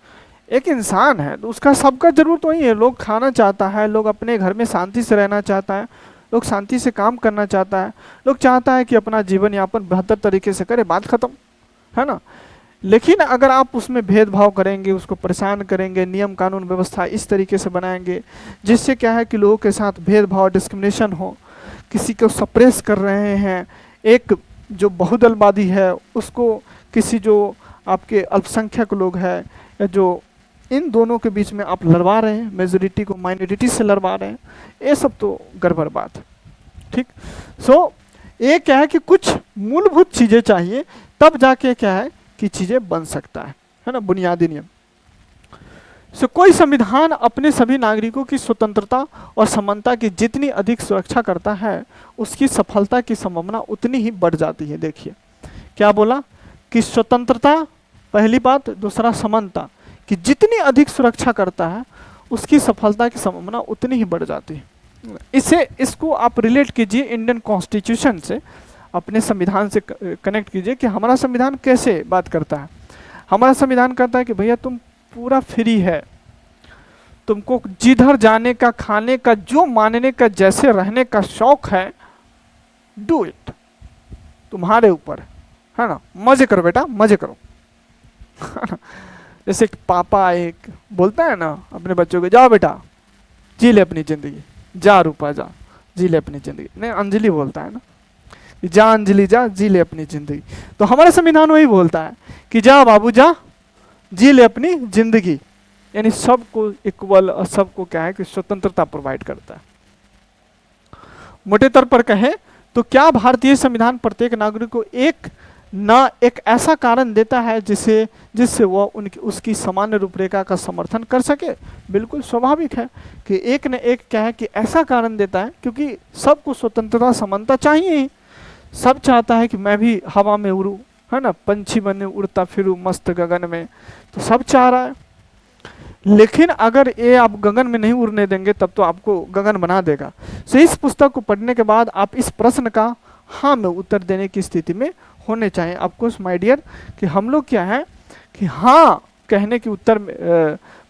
एक इंसान है तो उसका सबका ज़रूरत वही है। लोग खाना चाहता है, लोग अपने घर में शांति से रहना चाहता है, लोग शांति से काम करना चाहता है, लोग चाहता है कि अपना जीवन यापन बेहतर तरीके से करे, बात ख़त्म, है ना। लेकिन अगर आप उसमें भेदभाव करेंगे, उसको परेशान करेंगे, नियम कानून व्यवस्था इस तरीके से बनाएंगे जिससे क्या है कि लोगों के साथ भेदभाव, डिस्क्रिमिनेशन हो, किसी को सप्रेस कर रहे हैं, एक जो बहुदलवादी है उसको किसी जो आपके अल्पसंख्यक लोग हैं या जो इन दोनों के बीच में आप लड़वा रहे हैं, मेजोरिटी को माइनॉरिटी से लड़वा रहे हैं, ये सब तो गड़बड़ बात है, ठीक। सो ये क्या है कि कुछ मूलभूत चीज़ें चाहिए, तब जाके क्या है कि चीज़ें बन सकता है ना, बुनियादी नियम। सो कोई संविधान अपने सभी नागरिकों की स्वतंत्रता और समानता की जितनी अधिक सुरक्षा करता है उसकी सफलता की संभावना उतनी ही बढ़ जाती है। देखिए क्या बोला कि स्वतंत्रता पहली बात, दूसरा समानता कि जितनी अधिक सुरक्षा करता है उसकी सफलता की संभावना उतनी ही बढ़ जाती है। इसको आप रिलेट कीजिए इंडियन कॉन्स्टिट्यूशन से, अपने संविधान से कनेक्ट कीजिए कि हमारा संविधान कैसे बात करता है। हमारा संविधान कहता है कि भैया तुम पूरा फ्री है, तुमको जिधर जाने का, खाने का, जो मानने का, जैसे रहने का शौक है, डू इट, तुम्हारे ऊपर है ना, मजे करो बेटा, मजे करो। जैसे पापा एक बोलता है ना अपने बच्चों को, जाओ बेटा जी ले अपनी जिंदगी, जा रूपा जा, जी ले अपनी जिंदगी। नहीं, अंजलि बोलता है ना, जा अंजलि जा, जी ले अपनी जिंदगी। तो हमारा संविधान वही बोलता है कि जा बाबू जा, जी ले अपनी जिंदगी। यानी सबको इक्वल और सबको क्या है कि स्वतंत्रता प्रोवाइड करता है। मोटे तौर पर कहें तो क्या भारतीय संविधान प्रत्येक नागरिक को एक ऐसा कारण देता है जिससे वह उनकी उसकी सामान्य रूपरेखा का समर्थन कर सके? बिल्कुल स्वाभाविक है कि एक न एक क्या है कि ऐसा कारण देता है, क्योंकि सबको स्वतंत्रता समानता चाहिए ही। सब चाहता है कि मैं भी हवा में उड़ूं, है ना, पंछी बने उड़ता फिरूं मस्त गगन में, तो सब चाह रहा है। लेकिन अगर ये आप गगन में नहीं उड़ने देंगे तब तो आपको गगन बना देगा। सो इस पुस्तक को पढ़ने के बाद आप इस प्रश्न का हाँ में उत्तर देने की स्थिति में होने चाहिए। ऑफकोर्स माय डियर कि हम लोग क्या है कि हाँ कहने के उत्तर में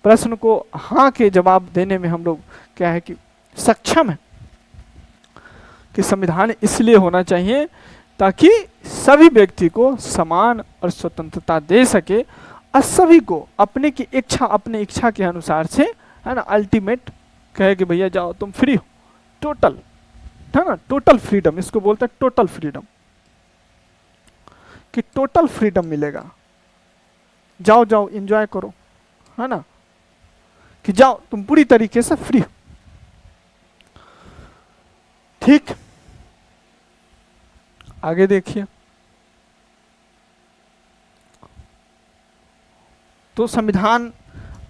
प्रश्न को हाँ के जवाब देने में हम लोग क्या है कि सक्षम है कि संविधान इसलिए होना चाहिए ताकि सभी व्यक्ति को समान और स्वतंत्रता दे सके और सभी को अपने इच्छा के अनुसार से, है ना, अल्टीमेट कहे कि भैया जाओ तुम फ्री हो, टोटल, है ना, टोटल फ्रीडम, इसको बोलते हैं टोटल फ्रीडम, कि टोटल फ्रीडम मिलेगा, जाओ जाओ एंजॉय करो, है ना, कि जाओ तुम पूरी तरीके से फ्री हो। ठीक, आगे देखिए। तो संविधान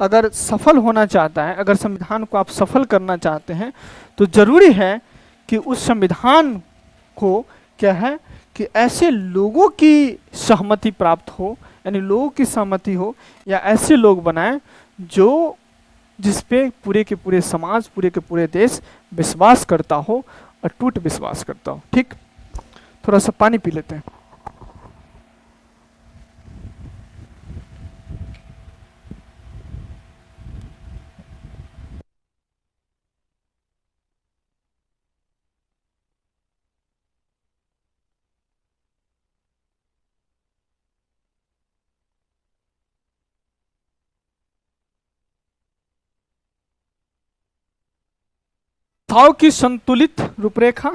अगर सफल होना चाहता है, अगर संविधान को आप सफल करना चाहते हैं तो जरूरी है कि उस संविधान को क्या है कि ऐसे लोगों की सहमति प्राप्त हो, यानी लोगों की सहमति हो, या ऐसे लोग बनाएं जो जिसपे पूरे के पूरे समाज, पूरे के पूरे देश विश्वास करता हो, अटूट विश्वास करता हो। ठीक, थोड़ा सा पानी पी लेते हैं। संस्थाओं की संतुलित रूपरेखा,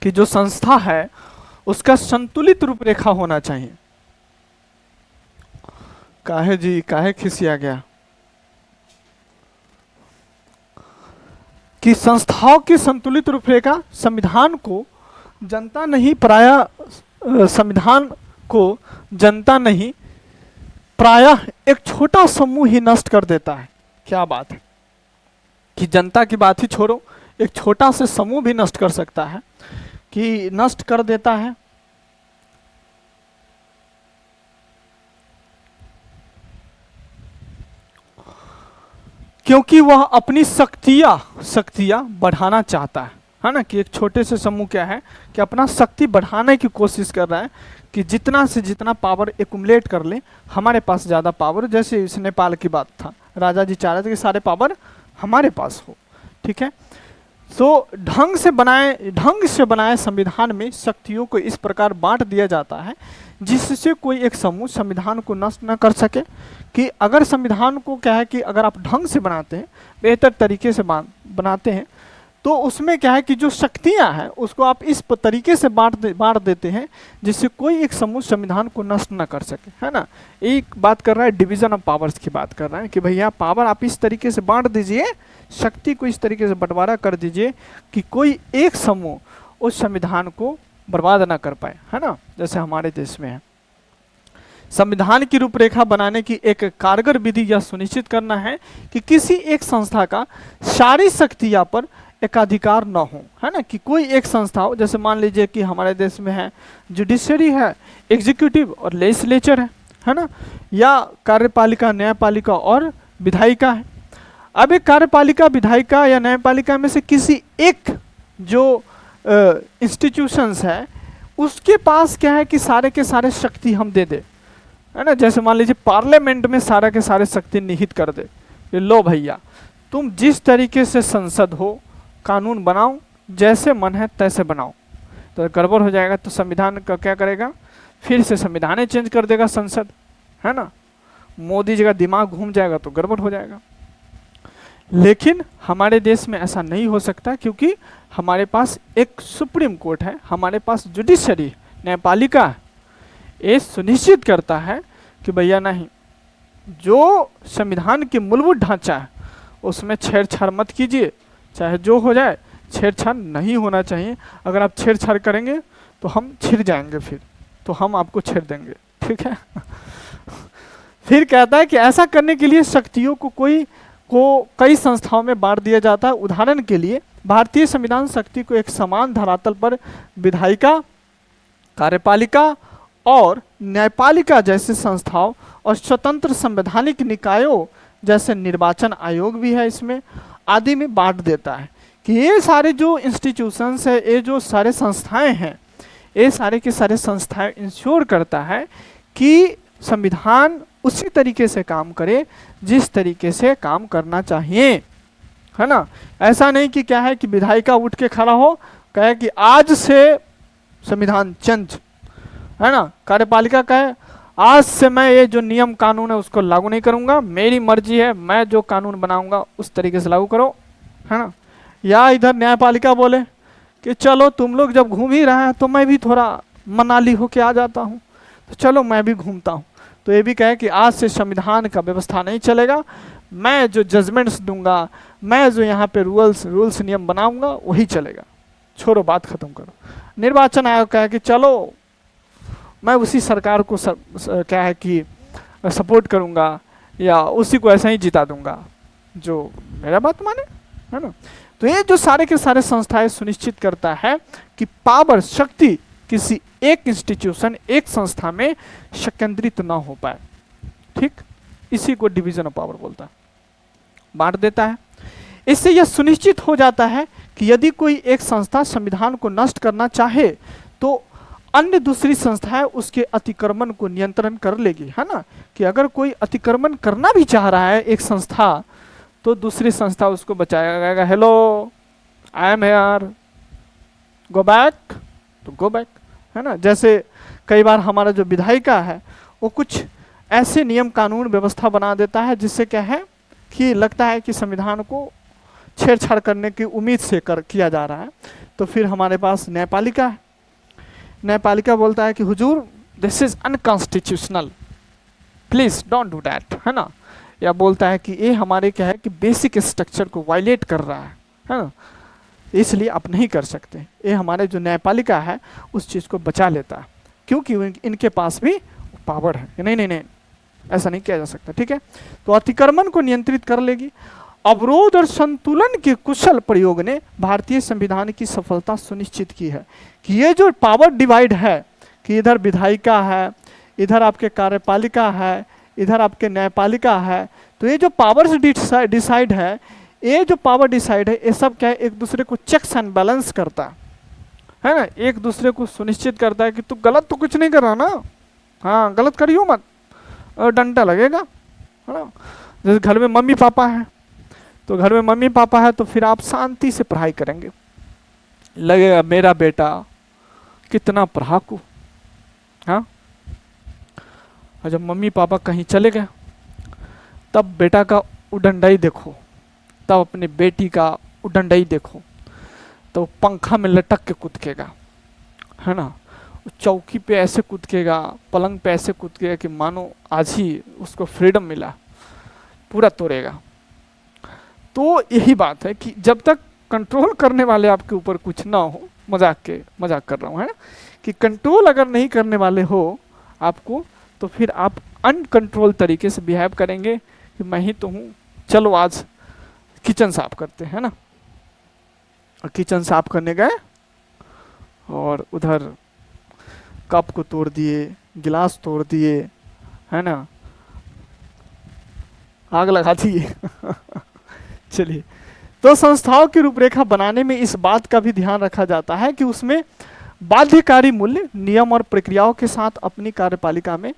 कि जो संस्था है उसका संतुलित रूपरेखा होना चाहिए। काहे जी, काहे खिसिया गया? कि संस्थाओं की संतुलित रूपरेखा संविधान को जनता नहीं संविधान को जनता नहीं प्रायः एक छोटा समूह ही नष्ट कर देता है। क्या बात है कि जनता की बात ही छोड़ो, एक छोटा से समूह भी नष्ट कर सकता है, कि नष्ट कर देता है। क्योंकि वह अपनी शक्तियां बढ़ाना चाहता है ना, कि एक छोटे से समूह क्या है कि अपना शक्ति बढ़ाने की कोशिश कर रहा है कि जितना से जितना पावर एक्युमुलेट कर ले, हमारे पास ज़्यादा पावर, जैसे इस नेपाल की बात था, राजा जी चाह रहे थे कि सारे पावर हमारे पास हो। ठीक है, तो ढंग से बनाए संविधान में शक्तियों को इस प्रकार बांट दिया जाता है जिससे कोई एक समूह संविधान को नष्ट न कर सके। कि अगर संविधान को क्या है कि अगर आप ढंग से बनाते हैं, बेहतर तरीके से बनाते हैं, तो उसमें क्या है कि जो शक्तियां हैं उसको आप इस तरीके से बांट देते हैं जिससे कोई एक समूह संविधान को नष्ट न कर सके, है ना। एक बात कर रहा है, डिवीजन ऑफ पावर्स की बात कर रहा है कि भैया पावर आप इस तरीके से बांट दीजिए, शक्ति को इस तरीके से बंटवारा कर दीजिए कि कोई एक समूह उस संविधान को बर्बाद ना कर पाए, है ना, जैसे हमारे देश में है। संविधान की रूपरेखा बनाने की एक कारगर विधि यह सुनिश्चित करना है कि किसी एक संस्था का सारी शक्तियां पर एकाधिकार न हो, है ना, कि कोई एक संस्था हो, जैसे मान लीजिए कि हमारे देश में है जुडिशरी है, एग्जीक्यूटिव और लेजिस्लेचर है ना, या कार्यपालिका, न्यायपालिका और विधायिका है। अब एक कार्यपालिका, विधायिका या न्यायपालिका में से किसी एक जो इंस्टीट्यूशंस है उसके पास क्या है कि सारे के सारे शक्ति हम दे दे, है ना, जैसे मान लीजिए पार्लियामेंट में सारे के सारे शक्ति निहित कर दे, लो भैया तुम जिस तरीके से संसद हो कानून बनाओ, जैसे मन है तैसे बनाओ, तो गड़बड़ हो जाएगा। तो संविधान का क्या करेगा, फिर से संविधान चेंज कर देगा संसद, है ना, मोदी जी का दिमाग घूम जाएगा तो गड़बड़ हो जाएगा। लेकिन हमारे देश में ऐसा नहीं हो सकता, क्योंकि हमारे पास एक सुप्रीम कोर्ट है, हमारे पास जुडिशरी न्यायपालिका है। ये सुनिश्चित करता है कि भैया नहीं, जो संविधान के मूलभूत ढांचा है उसमें छेड़छाड़ मत कीजिए, चाहे जो हो जाए, छेड़छाड़ नहीं होना चाहिए। अगर आप छेड़छाड़ करेंगे तो हम छिड़ जाएंगे, फिर तो हम आपको छेड़ देंगे, ठीक है। फिर कहता है कि ऐसा करने के लिए शक्तियों को कई संस्थाओं में बांट दिया जाता है। उदाहरण के लिए भारतीय संविधान शक्ति को एक समान धरातल पर विधायिका, कार्यपालिका और न्यायपालिका जैसे संस्थाओं और स्वतंत्र संवैधानिक निकायों जैसे निर्वाचन आयोग भी है इसमें, आदि में बांट देता है। कि ये सारे जो इंस्टीट्यूशंस है, ये जो सारे संस्थाएं हैं, ये सारे के सारे संस्थाएं इंश्योर करता है कि संविधान उसी तरीके से काम करे जिस तरीके से काम करना चाहिए, है ना। ऐसा नहीं कि क्या है कि विधायिका उठ के खड़ा हो, कहे कि आज से संविधान चेंज, है ना। कार्यपालिका कहे आज से मैं ये जो नियम कानून है उसको लागू नहीं करूंगा, मेरी मर्जी है, मैं जो कानून बनाऊंगा उस तरीके से लागू करो, है ना। या इधर न्यायपालिका बोले कि चलो तुम लोग जब घूम ही रहे हैं तो मैं भी थोड़ा मनाली होके आ जाता हूँ, तो चलो मैं भी घूमता हूँ। तो ये भी कहे कि आज से संविधान का व्यवस्था नहीं चलेगा, मैं जो जजमेंट्स दूंगा, मैं जो यहाँ पे रूल्स नियम बनाऊंगा वही चलेगा, छोड़ो बात खत्म करो। निर्वाचन आयोग कहे कि चलो मैं उसी सरकार को क्या है कि सपोर्ट करूंगा या उसी को ऐसा ही जिता दूंगा जो मेरा बात माने, है ना। तो ये जो सारे के सारे संस्थाएं सुनिश्चित करता है कि पावर, शक्ति किसी एक इंस्टीट्यूशन, एक संस्था में संकेंद्रित ना हो पाए, ठीक। इसी को डिवीजन ऑफ पावर बोलता है, बांट देता है। इससे यह सुनिश्चित हो जाता है कि यदि कोई एक संस्था संविधान को नष्ट करना चाहे तो अन्य दूसरी संस्थाएं उसके अतिक्रमण को नियंत्रण कर लेगी, है ना। कि अगर कोई अतिक्रमण करना भी चाह रहा है एक संस्था, तो दूसरी संस्था उसको बचाएगा। Hello, I am here, go back, तो गो बैक, है ना। जैसे कई बार हमारा जो विधायिका है वो कुछ ऐसे नियम कानून व्यवस्था बना देता है जिससे क्या है कि लगता है कि संविधान को छेड़छाड़ करने की उम्मीद से किया जा रहा है। तो फिर हमारे पास न्यायपालिका है, न्यायपालिका बोलता है कि हुजूर this is unconstitutional, please don't do that, है ना। या बोलता है कि ये हमारे क्या है कि बेसिक स्ट्रक्चर को वायलेट कर रहा है ना, इसलिए आप नहीं कर सकते। ये हमारे जो न्यायपालिका है उस चीज़ को बचा लेता है, क्योंकि इनके पास भी पावर है। नहीं नहीं नहीं, ऐसा नहीं किया जा सकता, ठीक है। तो अतिक्रमण को नियंत्रित कर लेगी। अवरोध और संतुलन के कुशल प्रयोग ने भारतीय संविधान की सफलता सुनिश्चित की है। कि ये जो पावर डिवाइड है कि इधर विधायिका है, इधर आपके कार्यपालिका है, इधर आपके न्यायपालिका है, तो ये जो पावर्स डिसाइड है, ये जो पावर डिसाइड है, ये सब क्या है, एक दूसरे को चेक्स एंड बैलेंस करता है ना। एक दूसरे को सुनिश्चित करता है कि तू गलत तो कुछ नहीं कर रहा ना, हाँ गलत करियो मत, और डंडा लगेगा, है ना। जैसे घर में मम्मी पापा है, तो घर में मम्मी पापा है तो फिर आप शांति से पढ़ाई करेंगे, लगेगा मेरा बेटा कितना पढ़ाकू, हाँ। और जब मम्मी पापा कहीं चले गए तब बेटा का उडंडाई देखो, तब अपनी बेटी का उडंडाई देखो, तो पंखा में लटक के कूदकेगा, है ना। चौकी पे ऐसे कूदकेगा, पलंग पे ऐसे कूदकेगा कि मानो आज ही उसको फ्रीडम मिला, पूरा तोड़ेगा। तो यही बात है कि जब तक कंट्रोल करने वाले आपके ऊपर कुछ ना हो, मजाक कर रहा हूँ, है ना, कि कंट्रोल अगर नहीं करने वाले हो आपको, तो फिर आप अनकंट्रोल तरीके से बिहेव करेंगे कि मैं ही तो हूँ, चलो आज किचन साफ करते हैं ना। और किचन साफ करने गए और उधर कप को तोड़ दिए, गिलास तोड़ दिए, है ना, आग लगा दिए। चलिए, तो संस्थाओं की रूपरेखा बनाने में इस बात का भी ध्यान रखा जाता है कि उसमें बाध्यकारी मूल्य, नियम और प्रक्रियाओं के साथ अपनी कार्यपालिका में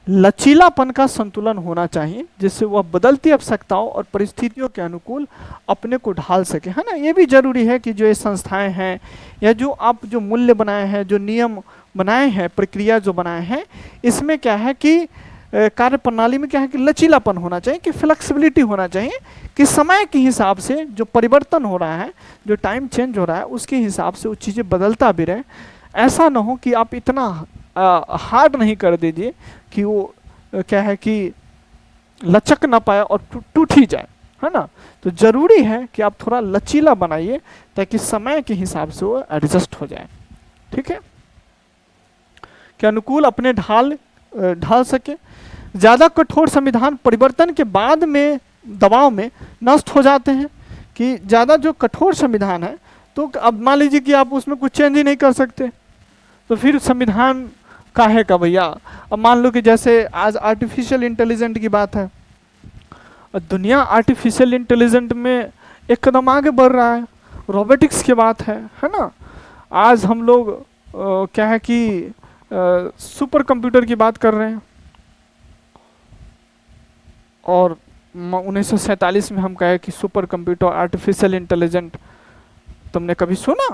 लचीलापन का संतुलन होना चाहिए, जिससे वह बदलती आवश्यकताओं और परिस्थितियों के अनुकूल अपने को ढाल सके, है ना। ये भी जरूरी है कि जो ये संस्थाएं हैं या जो आप जो मूल्य बनाए हैं, जो नियम बनाए हैं, प्रक्रिया जो बनाए हैं, इसमें क्या है कि कार्य प्रणाली में क्या है कि लचीलापन होना चाहिए, कि फ्लेक्सिबिलिटी होना चाहिए, कि समय के हिसाब से जो परिवर्तन हो रहा है, जो टाइम चेंज हो रहा है, उसके हिसाब से वो चीज़ें बदलता भी रहे। ऐसा ना हो कि आप इतना हार्ड नहीं कर दीजिए कि वो क्या है कि लचक ना पाए और टूट ही जाए, है ना। तो जरूरी है कि आप थोड़ा लचीला बनाइए ताकि समय के हिसाब से वो एडजस्ट हो जाए, ठीक है, कि अनुकूल अपने ढाल सके। ज़्यादा कठोर संविधान परिवर्तन के बाद में दबाव में नष्ट हो जाते हैं, कि ज़्यादा जो कठोर संविधान है तो अब मान लीजिए कि आप उसमें कुछ चेंज ही नहीं कर सकते, तो फिर संविधान काहे का भैया। अब मान लो कि जैसे आज आर्टिफिशियल इंटेलिजेंट की बात है, और दुनिया आर्टिफिशियल इंटेलिजेंट में एक कदम आगे बढ़ रहा है, रोबोटिक्स की बात है ना। आज हम लोग क्या है कि सुपर कंप्यूटर की बात कर रहे हैं, और 1947 में हम कहे कि सुपर कंप्यूटर आर्टिफिशियल इंटेलिजेंट, तुमने कभी सुना?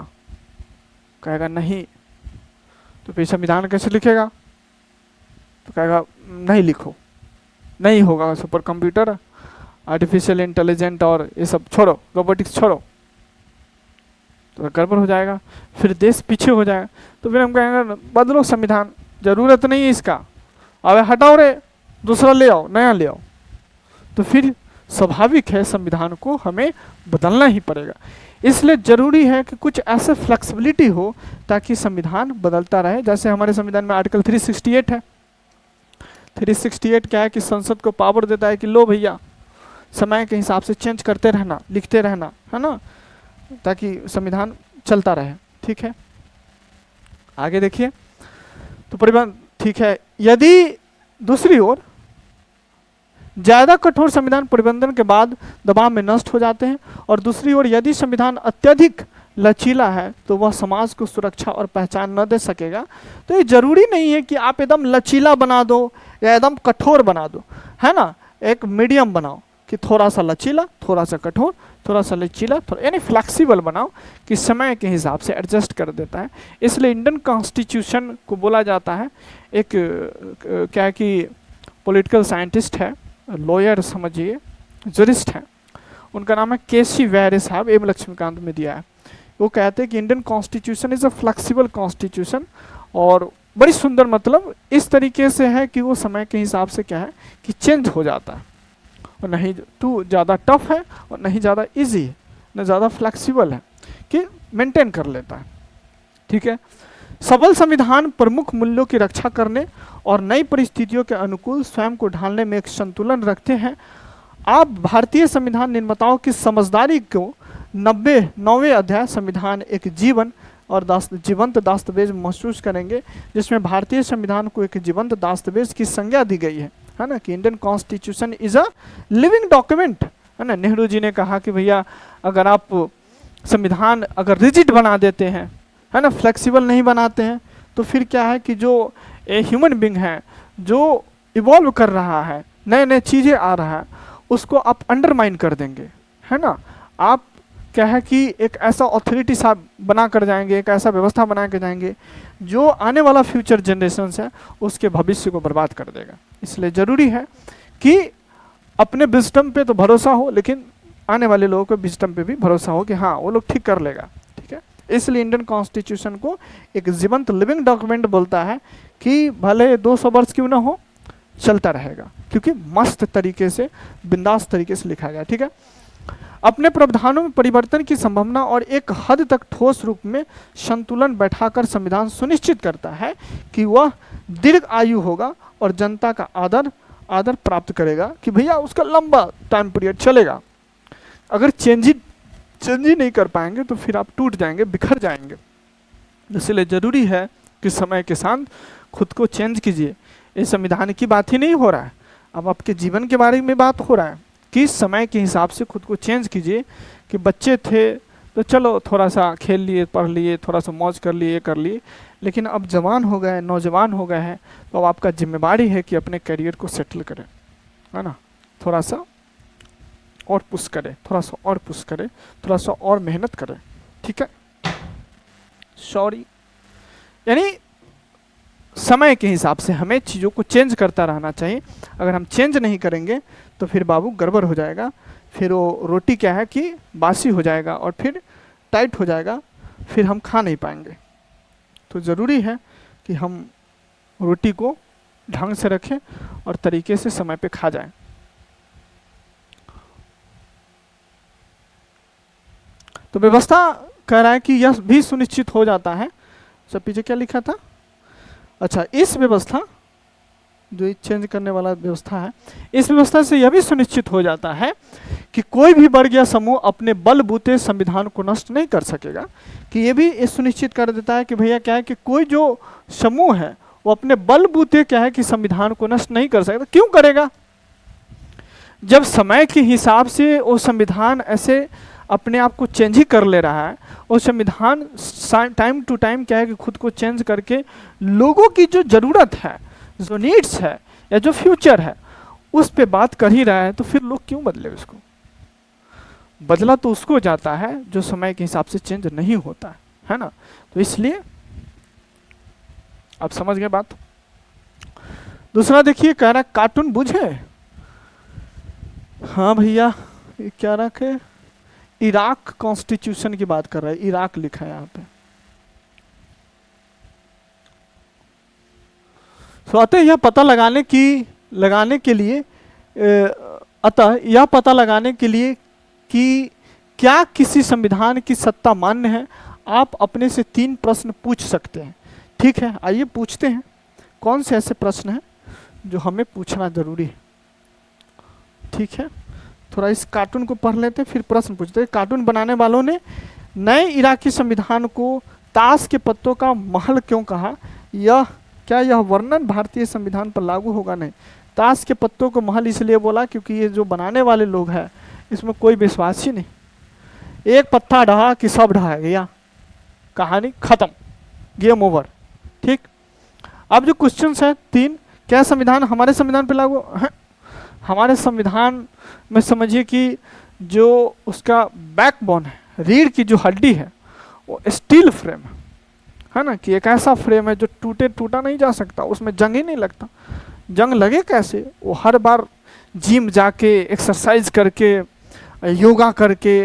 कहेगा नहीं। तो फिर संविधान कैसे लिखेगा? तो कहेगा नहीं लिखो, नहीं होगा सुपर कंप्यूटर आर्टिफिशियल इंटेलिजेंट और ये सब छोड़ो, रोबोटिक्स छोड़ो, तो गड़बड़ हो जाएगा, फिर देश पीछे हो जाएगा। तो फिर हम कहेंगे बदलो संविधान, जरूरत नहीं है इसका, अब हटाओ रे, दूसरा ले आओ, नया ले आओ। तो फिर स्वाभाविक है संविधान को हमें बदलना ही पड़ेगा। इसलिए जरूरी है कि कुछ ऐसे फ्लेक्सिबिलिटी हो ताकि संविधान बदलता रहे। जैसे हमारे संविधान में आर्टिकल 368 है। 368 क्या है कि संसद को पावर देता है कि लो भैया समय के हिसाब से चेंज करते रहना, लिखते रहना, है ना, ताकि संविधान चलता रहे, ठीक है। आगे देखिए, तो परिबंध, ठीक है। यदि दूसरी ओर ज्यादा कठोर संविधान परिवर्तन के बाद दबाव में नष्ट हो जाते हैं, और दूसरी ओर यदि संविधान अत्यधिक लचीला है तो वह समाज को सुरक्षा और पहचान न दे सकेगा। तो ये जरूरी नहीं है कि आप एकदम लचीला बना दो या एकदम कठोर बना दो, है ना। एक मीडियम बनाओ कि थोड़ा सा लचीला, थोड़ा सा कठोर, थोड़ा सा लचीला, थोड़ा यानी फ्लेक्सिबल बनाओ कि समय के हिसाब से एडजस्ट कर देता है। इसलिए इंडियन कॉन्स्टिट्यूशन को बोला जाता है, एक क्या है कि पॉलिटिकल साइंटिस्ट है, लॉयर समझिए, जरिस्ट है, उनका नाम है केसी वैरे साहब, एम लक्ष्मीकांत में दिया है। वो कहते हैं कि Indian constitution is a flexible constitution, और बड़ी सुंदर, मतलब इस तरीके से है कि वो समय के हिसाब से क्या है कि चेंज हो जाता है, और नहीं टू ज़्यादा टफ है और नहीं ज़्यादा इजी है, न ज़्यादा फ्लेक्सिबल है, कि मेंटेन कर लेता है, ठीक है। सबल संविधान प्रमुख मूल्यों की रक्षा करने और नई परिस्थितियों के अनुकूल स्वयं को ढालने में एक संतुलन रखते हैं। आप भारतीय संविधान निर्माताओं की समझदारी को 9वें अध्याय संविधान एक जीवन और जीवंत दस्तावेज महसूस करेंगे, जिसमें भारतीय संविधान को एक जीवंत दस्तावेज की संज्ञा दी गई है ना, कि Indian constitution is a living document, है ना। नेहरू जी ने कहा कि भैया अगर आप संविधान अगर रिजिड बना देते हैं, है ना, फ्लेक्सिबल नहीं बनाते हैं, तो फिर क्या है कि जो ह्यूमन बींग है, जो इवॉल्व कर रहा है, नए नए चीज़ें आ रहा है, उसको आप अंडरमाइन कर देंगे, है ना। आप क्या है कि एक ऐसा ऑथोरिटी साहब बना कर जाएंगे, एक ऐसा व्यवस्था बना कर जाएंगे जो आने वाला फ्यूचर जनरेशन है उसके भविष्य को बर्बाद कर देगा। इसलिए ज़रूरी है कि अपने विजडम पे तो भरोसा हो, लेकिन आने वाले लोगों को विजडम पे भी भरोसा हो कि हाँ वो लोग ठीक कर लेगा, ठीक है। इसलिए इंडियन कॉन्स्टिट्यूशन को एक जीवंत लिविंग डॉक्यूमेंट बोलता है कि भले 200 वर्ष क्यों ना हो, चलता रहेगा, क्योंकि मस्त तरीके से, बिंदास तरीके से लिखा गया, ठीक है। अपने प्रावधानों में परिवर्तन की संभावना और एक हद तक ठोस रूप में संतुलन बैठाकर संविधान सुनिश्चित करता है कि वह दीर्घ आयु होगा और जनता का आदर प्राप्त करेगा, कि भैया उसका लंबा टाइम पीरियड चलेगा। अगर चेंज ही नहीं कर पाएंगे तो फिर आप टूट जाएंगे, बिखर जाएंगे। इसलिए ज़रूरी है कि समय के साथ खुद को चेंज कीजिए। इस संविधान की बात ही नहीं हो रहा है, अब आपके जीवन के बारे में बात हो रहा है कि समय के हिसाब से खुद को चेंज कीजिए। कि बच्चे थे तो चलो थोड़ा सा खेल लिए, पढ़ लिए, थोड़ा सा मौज कर लिए, कर लिए, लेकिन अब जवान हो गए, नौजवान हो गए हैं, तो अब आपका जिम्मेवारी है कि अपने करियर को सेटल करें, है ना। थोड़ा सा और पुश करें, थोड़ा सा और पुश करें, थोड़ा सा और मेहनत करें, ठीक है। सॉरी, यानी समय के हिसाब से हमें चीज़ों को चेंज करता रहना चाहिए। अगर हम चेंज नहीं करेंगे तो फिर बाबू गड़बड़ हो जाएगा। फिर वो रोटी क्या है कि बासी हो जाएगा और फिर टाइट हो जाएगा, फिर हम खा नहीं पाएंगे। तो ज़रूरी है कि हम रोटी को ढंग से रखें और तरीके से समय पे खा जाएं। तो व्यवस्था कह रहा है कि यह भी सुनिश्चित हो जाता है, सब पीछे क्या लिखा था, अच्छा इस व्यवस्था जो चेंज करने वाला व्यवस्था है, इस व्यवस्था से यह भी सुनिश्चित हो जाता है कि कोई भी वर्ग या समूह अपने बलबूते संविधान को नष्ट नहीं कर सकेगा। कि ये भी ये सुनिश्चित कर देता है कि भैया क्या है कि कोई जो समूह है वो अपने बलबूते क्या है कि संविधान को नष्ट नहीं कर सकता। क्यों करेगा? जब समय के हिसाब से वो संविधान ऐसे अपने आप को चेंज ही कर ले रहा है, वो संविधान टाइम टू टाइम क्या है कि खुद को चेंज करके लोगों की जो ज़रूरत है, जो नीड्स है या जो फ्यूचर है उस पे बात कर ही रहा है, तो फिर लोग क्यों बदले उसको? बदला तो उसको जाता है जो समय के हिसाब से चेंज नहीं होता है ना। तो इसलिए आप समझ गए बात। दूसरा देखिए कह रहा है कार्टून बुझे, हाँ भैया ये क्या रखे, इराक कॉन्स्टिट्यूशन की बात कर रहा है, इराक लिखा है यहाँ पे। तो अतः यह पता लगाने के लिए अतः यह पता लगाने के लिए कि क्या किसी संविधान की सत्ता मान्य है, आप अपने से 3 प्रश्न पूछ सकते हैं। ठीक है, आइए पूछते हैं कौन से ऐसे प्रश्न हैं जो हमें पूछना जरूरी है। ठीक है, थोड़ा इस कार्टून को पढ़ लेते हैं फिर प्रश्न पूछते हैं। कार्टून बनाने वालों ने नए इराकी संविधान को ताश के पत्तों का महल क्यों कहा? क्या यह वर्णन भारतीय संविधान पर लागू होगा? नहीं, ताश के पत्तों को महल इसलिए बोला क्योंकि ये जो बनाने वाले लोग हैं इसमें कोई विश्वास ही नहीं। एक पत्ता ढहा कि सब ढहा गया, कहानी खत्म, गेम ओवर। ठीक, अब जो क्वेश्चंस है 3, क्या संविधान हमारे संविधान पर लागू है? हमारे संविधान में समझिए कि जो उसका बैकबोन है, रीढ़ की जो हड्डी है वो स्टील फ्रेम है ना, कि एक ऐसा फ्रेम है जो टूटा नहीं जा सकता, उसमें जंग ही नहीं लगता। जंग लगे कैसे? वो हर बार जिम जाके एक्सरसाइज करके योगा करके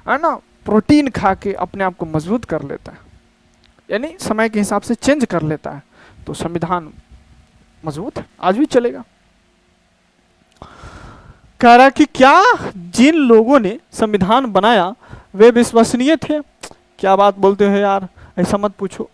है ना, प्रोटीन खा के अपने आप को मजबूत कर लेता है, यानी समय के हिसाब से चेंज कर लेता है। तो संविधान मजबूत है, आज भी चलेगा। कह रहा कि क्या जिन लोगों ने संविधान बनाया वे विश्वसनीय थे? क्या बात बोलते हो यार, ऐसा मत पूछो,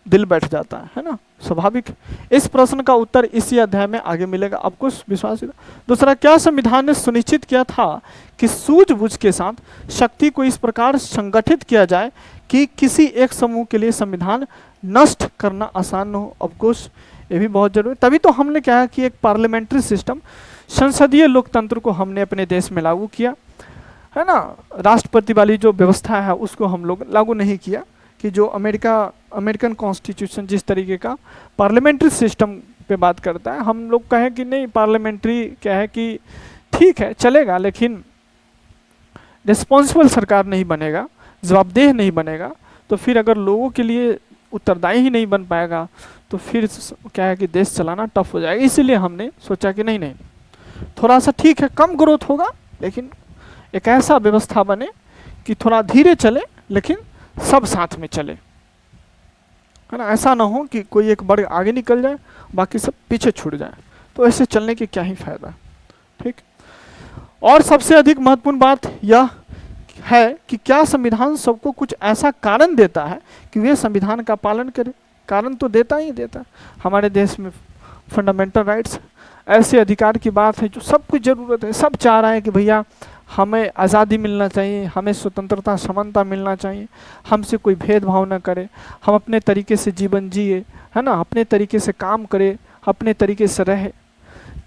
दिल बैठ जाता है ना, स्वाभाविक। इस प्रश्न का उत्तर इसी अध्याय में आगे मिलेगा, आपको विश्वास। दूसरा, क्या संविधान ने सुनिश्चित किया था कि सूझबूझ के साथ शक्ति को इस प्रकार संगठित किया जाए कि किसी एक समूह के लिए संविधान नष्ट करना आसान न हो? ऑफकोर्स ये भी बहुत जरूरी। तभी तो हमने क्या है कि एक पार्लियामेंट्री सिस्टम, संसदीय लोकतंत्र को हमने अपने देश में लागू किया है ना। राष्ट्रपति वाली जो व्यवस्था है उसको हम लोग लागू नहीं किया, कि जो अमेरिकन कॉन्स्टिट्यूशन जिस तरीके का पार्लियामेंट्री सिस्टम पे बात करता है, हम लोग कहें कि नहीं पार्लियामेंट्री क्या है कि ठीक है चलेगा, लेकिन रिस्पॉन्सिबल सरकार नहीं बनेगा, जवाबदेह नहीं बनेगा, तो फिर अगर लोगों के लिए उत्तरदायी ही नहीं बन पाएगा तो फिर क्या है कि देश चलाना टफ हो जाएगा। इसीलिए हमने सोचा कि नहीं थोड़ा सा ठीक है कम ग्रोथ होगा, लेकिन एक ऐसा व्यवस्था बने कि थोड़ा धीरे चले लेकिन सब साथ में चले, है ना। ऐसा ना हो कि कोई एक वर्ग आगे निकल जाए बाकी सब पीछे छूट जाए, तो ऐसे चलने के क्या ही फायदा। ठीक, और सबसे अधिक महत्वपूर्ण बात यह है कि क्या संविधान सबको कुछ ऐसा कारण देता है कि वे संविधान का पालन करें? कारण तो देता ही देता। हमारे देश में फंडामेंटल राइट्स, ऐसे अधिकार की बात है जो सब कुछ जरूरत है, सब चाह रहा है कि भैया हमें आज़ादी मिलना चाहिए, हमें स्वतंत्रता समानता मिलना चाहिए, हमसे कोई भेदभाव न करे, हम अपने तरीके से जीवन जिए, है ना, अपने तरीके से काम करें, अपने तरीके से रहे।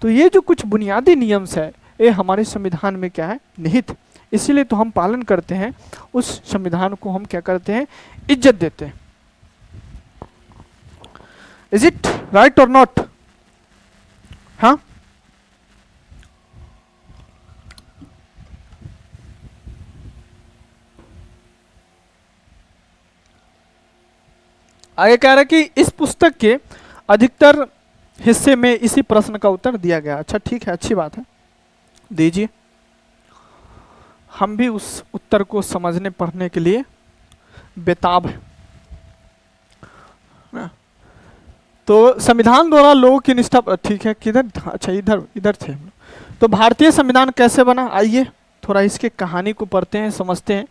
तो ये जो कुछ बुनियादी नियम्स है ये हमारे संविधान में क्या है, निहित। इसीलिए तो हम पालन करते हैं, उस संविधान को हम क्या करते हैं, इज्जत देते हैं। इज इट राइट और नॉट? हाँ, आगे कह रहा है कि इस पुस्तक के अधिकतर हिस्से में इसी प्रश्न का उत्तर दिया गया। अच्छा ठीक है, अच्छी बात है, दीजिए। हम भी उस उत्तर को समझने पढ़ने के लिए बेताब हैं ना। तो संविधान द्वारा लोगों की निष्ठा, ठीक है किधर, अच्छा इधर इधर थे हम लोग। तो भारतीय संविधान कैसे बना, आइए थोड़ा इसके कहानी को पढ़ते हैं, समझते हैं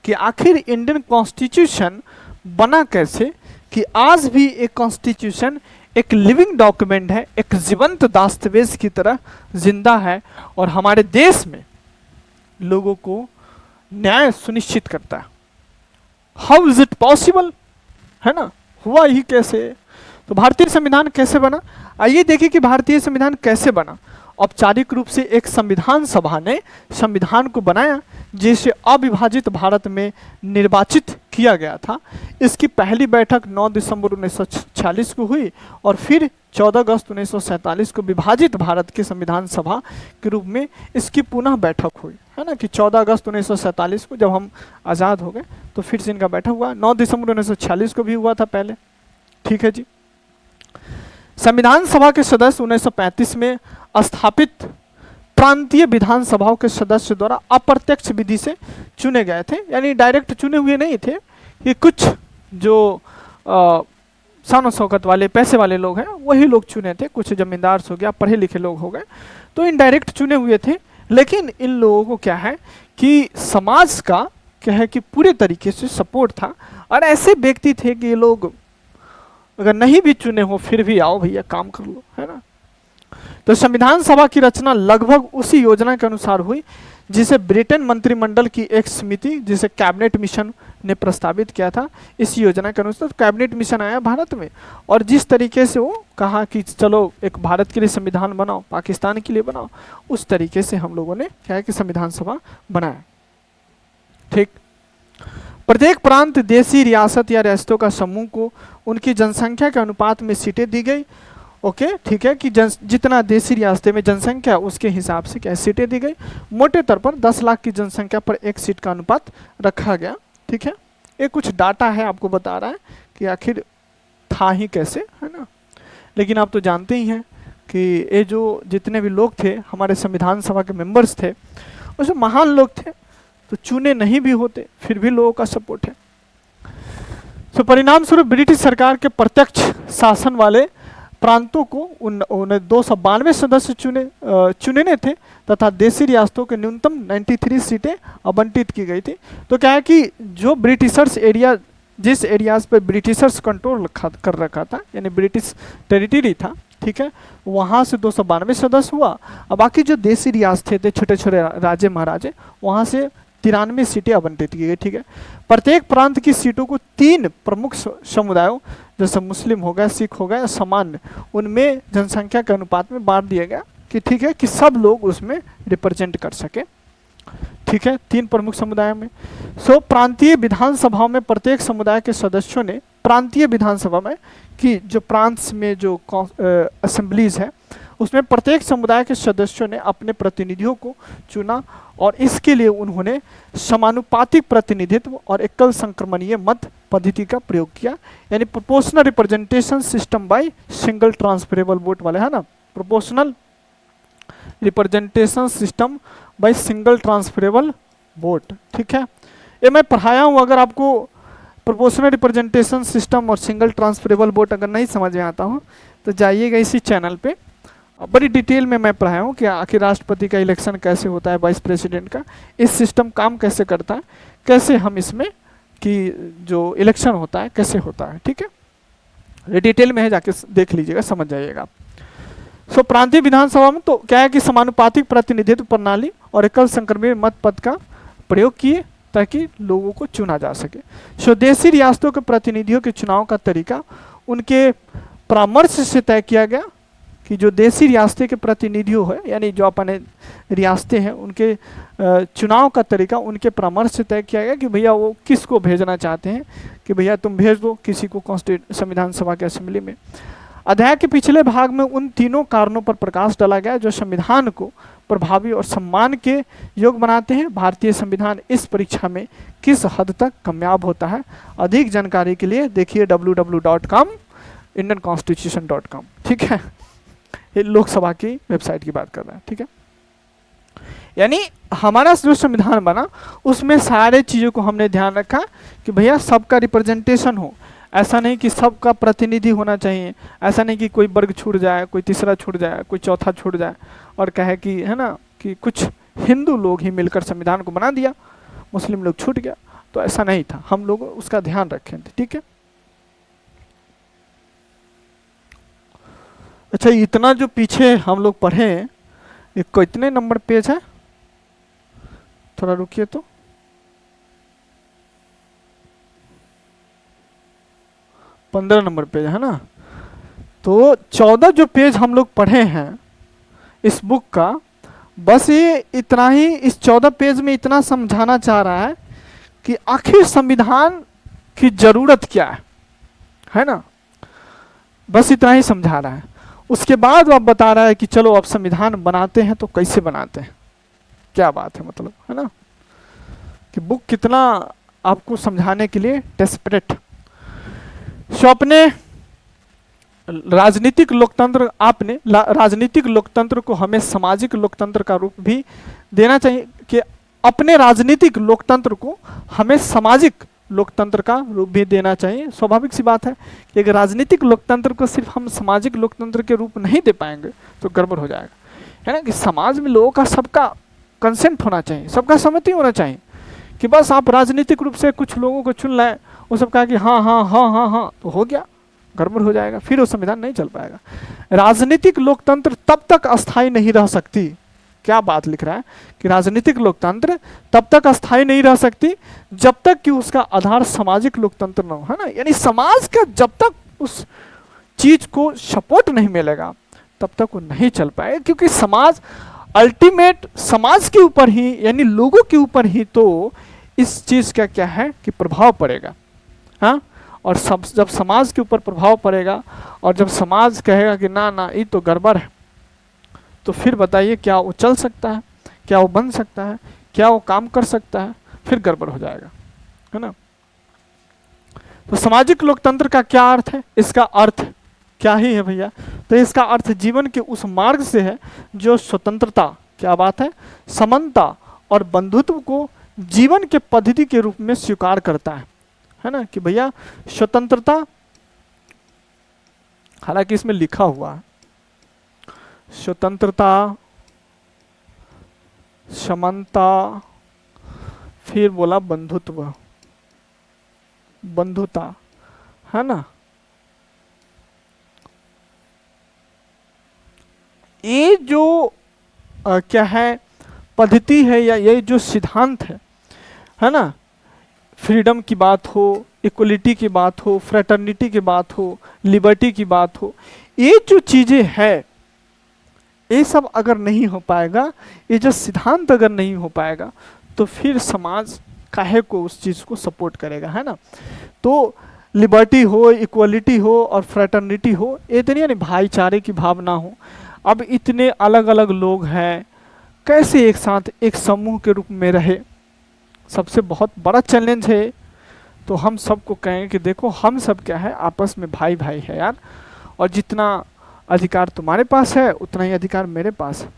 कि आखिर इंडियन कॉन्स्टिट्यूशन बना कैसे, कि आज भी एक कॉन्स्टिट्यूशन एक लिविंग डॉक्यूमेंट है, एक जीवंत दस्तावेज की तरह जिंदा है और हमारे देश में लोगों को न्याय सुनिश्चित करता है। हाउ इज इट पॉसिबल, है ना, हुआ ही कैसे। तो भारतीय संविधान कैसे बना, आइए देखिए कि भारतीय संविधान कैसे बना। औपचारिक रूप से एक संविधान सभा ने संविधान को बनाया जिसे अविभाजित भारत में निर्वाचित किया गया था। इसकी पहली बैठक 9 दिसंबर 1946 को हुई और फिर 14 अगस्त 1947 को विभाजित भारत के संविधान सभा के रूप में इसकी पुनः बैठक हुई, है ना, कि 14 अगस्त 1947 को जब हम आज़ाद हो गए तो फिर से इनका बैठक हुआ। 9 दिसंबर 1946 को भी हुआ था पहले, ठीक है जी। संविधान सभा के सदस्य 1935 में स्थापित प्रांतीय विधानसभाओं के सदस्य द्वारा अप्रत्यक्ष विधि से चुने गए थे, यानी डायरेक्ट चुने हुए नहीं थे कि कुछ जो शान शौकत वाले पैसे वाले लोग हैं वही लोग चुने थे, कुछ जमींदार हो गया, पढ़े लिखे लोग हो गए, तो इनडायरेक्ट चुने हुए थे। लेकिन इन लोगों को क्या है कि समाज का क्या है कि पूरे तरीके से सपोर्ट था और ऐसे व्यक्ति थे कि ये लोग अगर नहीं भी चुने हो फिर भी आओ भैया काम कर लो, है ना। तो संविधान सभा की रचना लगभग उसी योजना के अनुसार हुई जिसे ब्रिटेन मंत्रिमंडल की एक समिति जिसे कैबिनेट मिशन ने प्रस्तावित किया था। इस योजना के अनुसार कैबिनेट मिशन आया भारत में और जिस तरीके से वो कहा कि चलो एक भारत के लिए संविधान बनाओ, पाकिस्तान के लिए बनाओ, उस तरीके से हम लोगों ने क्या है कि संविधान सभा बनाया, ठीक। प्रत्येक प्रांत, देशी रियासत या रियासतों का समूह को उनकी जनसंख्या के अनुपात में सीटें दी गई, ओके, ठीक है, कि जितना देशी रियासतें में जनसंख्या उसके हिसाब से क्या सीटें दी गई। मोटे तौर पर 10 लाख की जनसंख्या पर एक सीट का अनुपात रखा गया, ठीक है। ये कुछ डाटा है आपको बता रहा है कि आखिर था ही कैसे, है ना। लेकिन आप तो जानते ही हैं कि ये जो जितने भी लोग थे हमारे संविधान सभा के मेंबर्स थे उसमें महान लोग थे, तो चुने नहीं भी होते फिर भी लोगों का सपोर्ट है। तो परिणाम स्वरूप ब्रिटिश सरकार के प्रत्यक्ष शासन वाले प्रांतों को उन्हें 292 सदस्य चुने थे तथा देशी रियासतों के न्यूनतम 93 सीटें आवंटित की गई थी। तो क्या है कि जो ब्रिटिशर्स एरिया, जिस एरियाज पे ब्रिटिशर्स कंट्रोल कर रखा था यानी ब्रिटिश टेरिटरी था, ठीक है, वहाँ से 292 सदस्य हुआ और बाकी जो देशी रियासतें थे छोटे छोटे राजे महाराजे वहाँ से 93 सीटें आवंटित की गई, ठीक है। प्रत्येक प्रांत की सीटों को 3 प्रमुख समुदायों जैसे मुस्लिम हो गया, सिख हो गया, सामान्य, उनमें जनसंख्या के अनुपात में बांट दिया गया कि ठीक है कि सब लोग उसमें रिप्रेजेंट कर सके, ठीक है, 3 प्रमुख समुदायों में। सो प्रांतीय विधानसभाओं में प्रत्येक समुदाय के सदस्यों ने प्रांतीय विधानसभा में कि जो प्रांत में जो असेंबलीज है उसमें प्रत्येक समुदाय के सदस्यों ने अपने प्रतिनिधियों को चुना और इसके लिए उन्होंने समानुपातिक प्रतिनिधित्व और एकल संक्रमणीय मत पद्धति का प्रयोग किया, यानी proportional representation system by single transferable vote वाले, है ना, proportional representation system by single transferable vote, ठीक है। ये मैं पढ़ाया हूँ, अगर आपको प्रोपोर्शनल रिप्रेजेंटेशन सिस्टम और सिंगल ट्रांसफरेबल वोट अगर नहीं समझ में आता हो तो जाइएगा इसी चैनल पे, बड़ी डिटेल में मैं पढ़ाया हूँ कि आखिर राष्ट्रपति का इलेक्शन कैसे होता है, वाइस प्रेसिडेंट का, इस सिस्टम काम कैसे करता है, कैसे हम इसमें कि जो इलेक्शन होता है कैसे होता है, ठीक है, ये डिटेल में है, जाके देख लीजिएगा, समझ जाइएगा। सो प्रांतीय विधानसभा में तो क्या है कि समानुपातिक प्रतिनिधित्व प्रणाली और एकल संक्रमणीय मत पद का प्रयोग किए ताकि लोगों को चुना जा सके। स्वदेशी रियासतों के प्रतिनिधियों के चुनाव का तरीका उनके परामर्श से तय किया गया कि जो देशी रियासतें के प्रतिनिधियों है यानी जो अपने रियासतें हैं उनके चुनाव का तरीका उनके परामर्श से तय किया गया कि भैया वो किसको भेजना चाहते हैं, कि भैया तुम भेज दो किसी को संविधान सभा के असेंबली में। अध्याय के पिछले भाग में उन तीनों कारणों पर प्रकाश डाला गया जो संविधान को प्रभावी और सम्मान के योग्य बनाते हैं। भारतीय संविधान इस परीक्षा में किस हद तक कामयाब होता है, अधिक जानकारी के लिए देखिए www.com indianconstitution.com, ठीक है, ये लोकसभा की वेबसाइट की बात कर रहे हैं, ठीक है। यानी हमारा जो संविधान बना उसमें सारे चीज़ों को हमने ध्यान रखा कि भैया सबका रिप्रेजेंटेशन हो। ऐसा नहीं कि सबका प्रतिनिधि होना चाहिए, ऐसा नहीं कि कोई वर्ग छूट जाए, कोई तीसरा छूट जाए, कोई चौथा छूट जाए और कहे कि है ना कि कुछ हिंदू लोग ही मिलकर संविधान को बना दिया, मुस्लिम लोग छूट गया। तो ऐसा नहीं था, हम लोग उसका ध्यान रखें थे। ठीक है, अच्छा इतना जो पीछे हम लोग पढ़े, ये कितने नंबर पेज है, थोड़ा रुकिए तो। पंद्रह नंबर पेज है ना। तो 14 जो पेज हम लोग पढ़े हैं इस बुक का, बस ये इतना ही, इस 14 पेज में इतना समझाना चाह रहा है कि आखिर संविधान की जरूरत क्या है ना, बस इतना ही समझा रहा है। उसके बाद अब बता रहा है कि चलो अब संविधान बनाते हैं तो कैसे बनाते हैं, क्या बात है, मतलब है ना कि बुक कितना आपको समझाने के लिए डेस्परेट। सो अपने राजनीतिक लोकतंत्र, आपने राजनीतिक लोकतंत्र को हमें सामाजिक लोकतंत्र का रूप भी देना चाहिए कि अपने राजनीतिक लोकतंत्र को हमें सामाजिक लोकतंत्र का रूप भी देना चाहिए। स्वाभाविक सी बात है कि अगर राजनीतिक लोकतंत्र को सिर्फ हम सामाजिक लोकतंत्र के रूप नहीं दे पाएंगे तो गड़बड़ हो जाएगा, है ना कि समाज में लोगों का सबका कंसेंट होना चाहिए, सबका सहमति होना चाहिए कि बस आप राजनीतिक रूप से कुछ लोगों को चुन लाए, वो सब कहा कि हाँ हाँ हाँ हाँ हाँ तो हो गया, गड़बड़ हो जाएगा, फिर वो संविधान नहीं चल पाएगा। राजनीतिक लोकतंत्र तब तक अस्थायी नहीं रह सकती, क्या बात लिख रहा है कि राजनीतिक लोकतंत्र तब तक अस्थायी नहीं रह सकती जब तक कि उसका आधार सामाजिक लोकतंत्र न हो, है ना। यानी समाज का जब तक उस चीज को सपोर्ट नहीं मिलेगा तब तक वो नहीं चल पाएगा, क्योंकि समाज अल्टीमेट समाज के ऊपर ही, यानी लोगों के ऊपर ही तो इस चीज का क्या है कि प्रभाव पड़ेगा। हाँ, और जब समाज के ऊपर प्रभाव पड़ेगा और जब समाज कहेगा कि ना ना ये तो गड़बड़ है, तो फिर बताइए क्या वो चल सकता है, क्या वो बन सकता है, क्या वो काम कर सकता है, फिर गड़बड़ हो जाएगा, है ना। तो सामाजिक लोकतंत्र का क्या अर्थ है, इसका अर्थ क्या ही है भैया, तो इसका अर्थ जीवन के उस मार्ग से है जो स्वतंत्रता, क्या बात है, समानता और बंधुत्व को जीवन के पद्धति के रूप में स्वीकार करता है ना कि भैया स्वतंत्रता, हालांकि इसमें लिखा हुआ है स्वतंत्रता, समानता, फिर बोला बंधुत्व, बंधुता, है ना। ये जो क्या है पद्धति है या ये जो सिद्धांत है ना, फ्रीडम की बात हो, इक्वलिटी की बात हो, फ्रेटर्निटी की बात हो, लिबर्टी की बात हो, ये जो चीजें हैं ये सब अगर नहीं हो पाएगा, ये जो सिद्धांत अगर नहीं हो पाएगा तो फिर समाज काहे को उस चीज को सपोर्ट करेगा, है ना। तो लिबर्टी हो, इक्वलिटी हो और फ्रेटर्निटी हो, ये तो नहीं यानी भाईचारे की भावना हो। अब इतने अलग अलग लोग हैं, कैसे एक साथ एक समूह के रूप में रहे, सबसे बहुत बड़ा चैलेंज है। तो हम सबको कहें कि देखो हम सब क्या है, आपस में भाई भाई है यार, और जितना अधिकार तुम्हारे पास है उतना ही अधिकार मेरे पास है,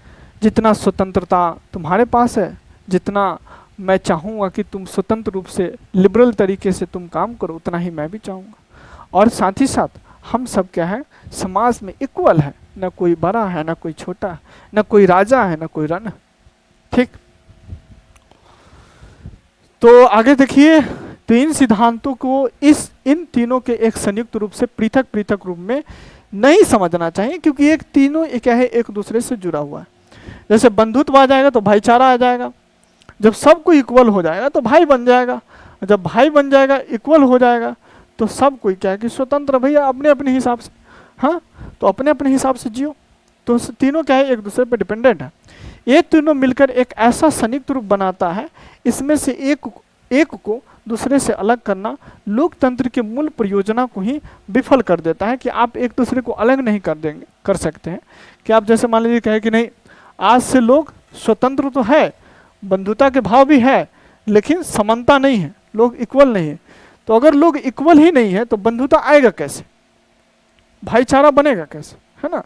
जितना स्वतंत्रता तुम्हारे पास है, जितना मैं चाहूँगा कि तुम स्वतंत्र रूप से लिबरल तरीके से तुम काम करो, उतना ही मैं भी चाहूँगा। और साथ ही साथ हम सब क्या है, समाज में इक्वल है, न कोई बड़ा है न कोई छोटा है, न कोई राजा है न कोई रन, ठीक। तो आगे देखिए, तो इन सिद्धांतों को इन तीनों के एक संयुक्त रूप से पृथक पृथक रूप में नहीं समझना चाहिए, क्योंकि एक तीनों क्या है एक दूसरे से जुड़ा हुआ है। जैसे बंधुत्व आ जाएगा तो भाईचारा आ जाएगा, जब सब कोई इक्वल हो जाएगा तो भाई बन जाएगा, जब भाई बन जाएगा इक्वल हो जाएगा तो सब कोई क्या है कि स्वतंत्र, भैया अपने अपने हिसाब से, हाँ तो अपने अपने हिसाब से जियो। तो तीनों क्या है एक दूसरे पर डिपेंडेंट है। ये तीनों मिलकर एक ऐसा संयुक्त रूप बनाता है, इसमें से एक को दूसरे से अलग करना लोकतंत्र के मूल परियोजना को ही विफल कर देता है कि आप एक दूसरे को अलग नहीं कर सकते हैं। कि आप जैसे मान लीजिए कहे कि नहीं आज से लोग स्वतंत्र तो है, बंधुता के भाव भी है, लेकिन समानता नहीं है, लोग इक्वल नहीं है। तो अगर लोग इक्वल ही नहीं है तो बंधुता आएगा कैसे, भाईचारा बनेगा कैसे, है ना।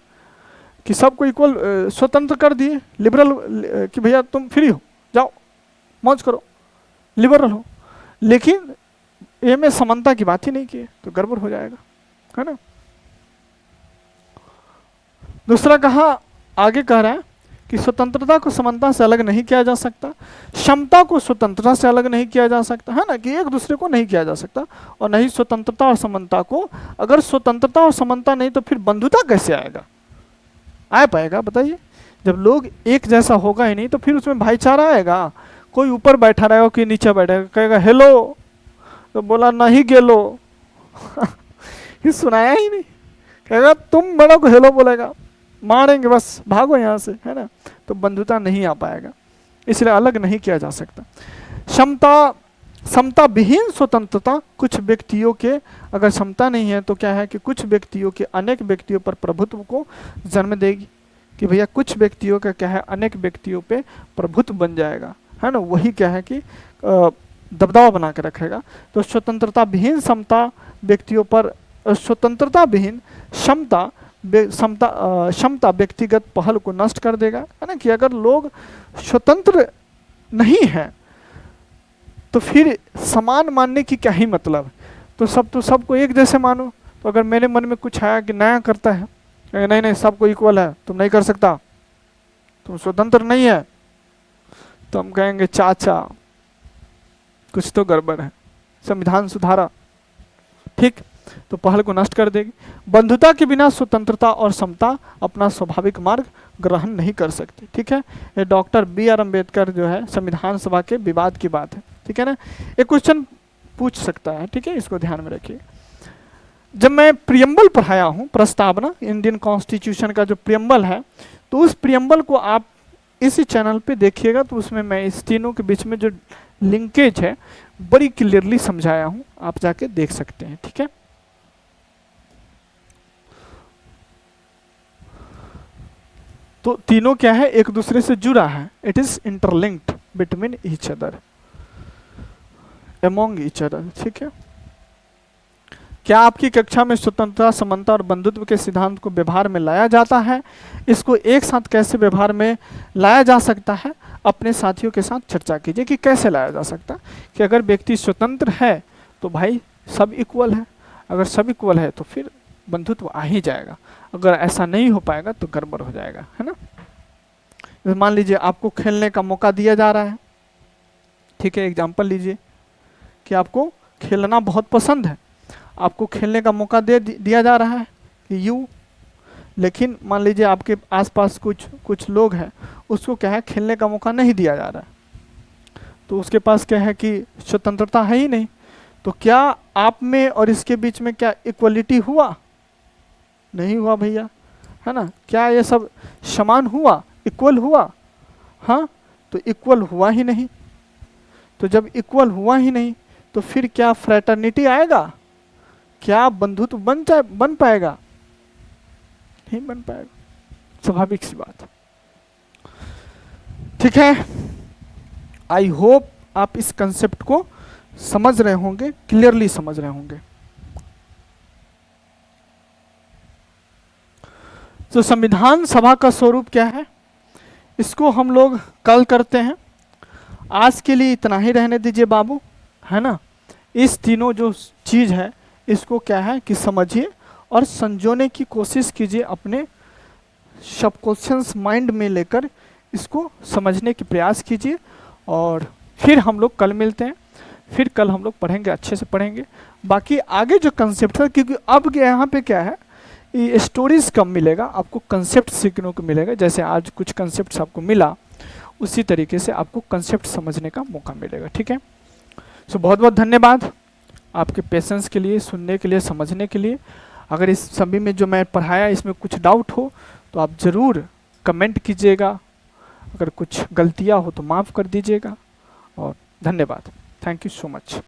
कि सबको इक्वल स्वतंत्र कर दिए, लिबरल कि भैया तुम फ्री हो, जाओ मौज करो, लिबरल हो, लेकिन ये में समानता की बात ही नहीं की है, तो गड़बड़ हो जाएगा, है ना। दूसरा कहा, आगे कह रहा है कि स्वतंत्रता को समानता से अलग नहीं किया जा सकता, क्षमता को स्वतंत्रता से अलग नहीं किया जा सकता, है ना, कि एक दूसरे को नहीं किया जा सकता, और नहीं स्वतंत्रता और समानता को, अगर स्वतंत्रता और समानता नहीं तो फिर बंधुता कैसे आएगा, आ पाएगा बताइए। जब लोग एक जैसा होगा ही नहीं तो फिर उसमें भाईचारा आएगा। कोई ऊपर बैठा रहेगा कि नीचे बैठेगा, कहेगा हेलो तो बोला नहीं गेलो ये सुनाया ही नहीं, कहेगा तुम बड़ों को हेलो बोलेगा, मारेंगे बस भागो यहाँ से, है ना, तो बंधुता नहीं आ पाएगा, इसलिए अलग नहीं किया जा सकता। समता विहीन स्वतंत्रता कुछ व्यक्तियों के, अगर क्षमता नहीं है तो क्या है कि कुछ व्यक्तियों के अनेक व्यक्तियों पर प्रभुत्व को जन्म देगी, कि भैया कुछ व्यक्तियों का क्या है अनेक व्यक्तियों पे प्रभुत्व बन जाएगा, है ना, वही क्या है कि दबदबा बना के रखेगा। तो स्वतंत्रता विहीन समता व्यक्तियों पर, स्वतंत्रता विहीन क्षमता व्यक्तिगत पहल को नष्ट कर देगा, है ना, कि अगर लोग स्वतंत्र नहीं है तो फिर समान मानने की क्या ही मतलब, तो सबको एक जैसे मानो। तो अगर मेरे मन में कुछ आया कि नया करता है, नहीं नहीं सबको इक्वल है, तुम नहीं कर सकता, तुम स्वतंत्र नहीं है, तो हम कहेंगे चाचा कुछ तो गड़बड़ है, संविधान सुधारा, ठीक, तो पहल को नष्ट कर देगी। बंधुता के बिना स्वतंत्रता और समता अपना स्वाभाविक मार्ग ग्रहण नहीं कर सकती, ठीक है। ये डॉक्टर B.R. अम्बेडकर जो है संविधान सभा के विवाद की बात है, ठीक है ना। एक क्वेश्चन पूछ सकता है, ठीक है, इसको ध्यान में रखिए। जब मैं प्रियम्बल पढ़ाया हूँ, प्रस्तावना, इंडियन कॉन्स्टिट्यूशन का जो प्रियम्बल है, तो उस प्रियम्बल को आप इसी चैनल पे देखिएगा, तो उसमें मैं इस तीनों के बीच में जो लिंकेज है बड़ी क्लियरली समझाया हूँ, आप जाके देख सकते हैं, ठीक है। तो तीनों क्या है, एक दूसरे से जुड़ा है, it is interlinked between each other, among each other, ठीक है। क्या आपकी कक्षा में स्वतंत्रता, समानता और बंधुत्व के सिद्धांत को व्यवहार में लाया जाता है? इसको एक साथ कैसे व्यवहार में लाया जा सकता है, अपने साथियों के साथ चर्चा कीजिए कि कैसे लाया जा सकता है। कि अगर व्यक्ति स्वतंत्र है तो भाई सब इक्वल है, अगर सब इक्वल है तो फिर बंधुत्व आ ही जाएगा, अगर ऐसा नहीं हो पाएगा तो गड़बड़ हो जाएगा, है ना। मान लीजिए आपको खेलने का मौका दिया जा रहा है, ठीक है, एग्जाम्पल लीजिए कि आपको खेलना बहुत पसंद है, आपको खेलने का मौका दिया जा रहा है कि यू, लेकिन मान लीजिए आपके आसपास कुछ लोग हैं, उसको क्या है खेलने का मौका नहीं दिया जा रहा है, तो उसके पास क्या है कि स्वतंत्रता है ही नहीं, तो क्या आप में और इसके बीच में क्या इक्वलिटी हुआ? नहीं हुआ भैया, है ना। क्या ये सब समान हुआ, इक्वल हुआ? हाँ, तो इक्वल हुआ ही नहीं। तो जब इक्वल हुआ ही नहीं तो फिर क्या फ्रेटर्निटी आएगा, क्या बंधुत्व बन पाएगा? नहीं बन पाएगा, स्वाभाविक सी बात, ठीक है। आई होप आप इस कंसेप्ट को समझ रहे होंगे, क्लियरली समझ रहे होंगे। तो संविधान सभा का स्वरूप क्या है, इसको हम लोग कल करते हैं। आज के लिए इतना ही रहने दीजिए बाबू, है ना। इस तीनों जो चीज है इसको क्या है कि समझिए और संजोने की कोशिश कीजिए, अपने सबकॉन्शियस माइंड में लेकर इसको समझने की प्रयास कीजिए। और फिर हम लोग कल मिलते हैं, फिर कल हम लोग पढ़ेंगे, अच्छे से पढ़ेंगे। बाकी आगे जो कंसेप्ट है, क्योंकि अब यहाँ पे क्या है, ये स्टोरीज कम मिलेगा आपको, कंसेप्ट सीखने को मिलेगा। जैसे आज कुछ कंसेप्ट आपको मिला, उसी तरीके से आपको कंसेप्ट समझने का मौका मिलेगा, ठीक है। सो बहुत बहुत धन्यवाद आपके पेशेंस के लिए, सुनने के लिए, समझने के लिए। अगर इस सभी में जो मैं पढ़ाया इसमें कुछ डाउट हो तो आप ज़रूर कमेंट कीजिएगा, अगर कुछ गलतियाँ हो तो माफ़ कर दीजिएगा। और धन्यवाद, थैंक यू सो मच।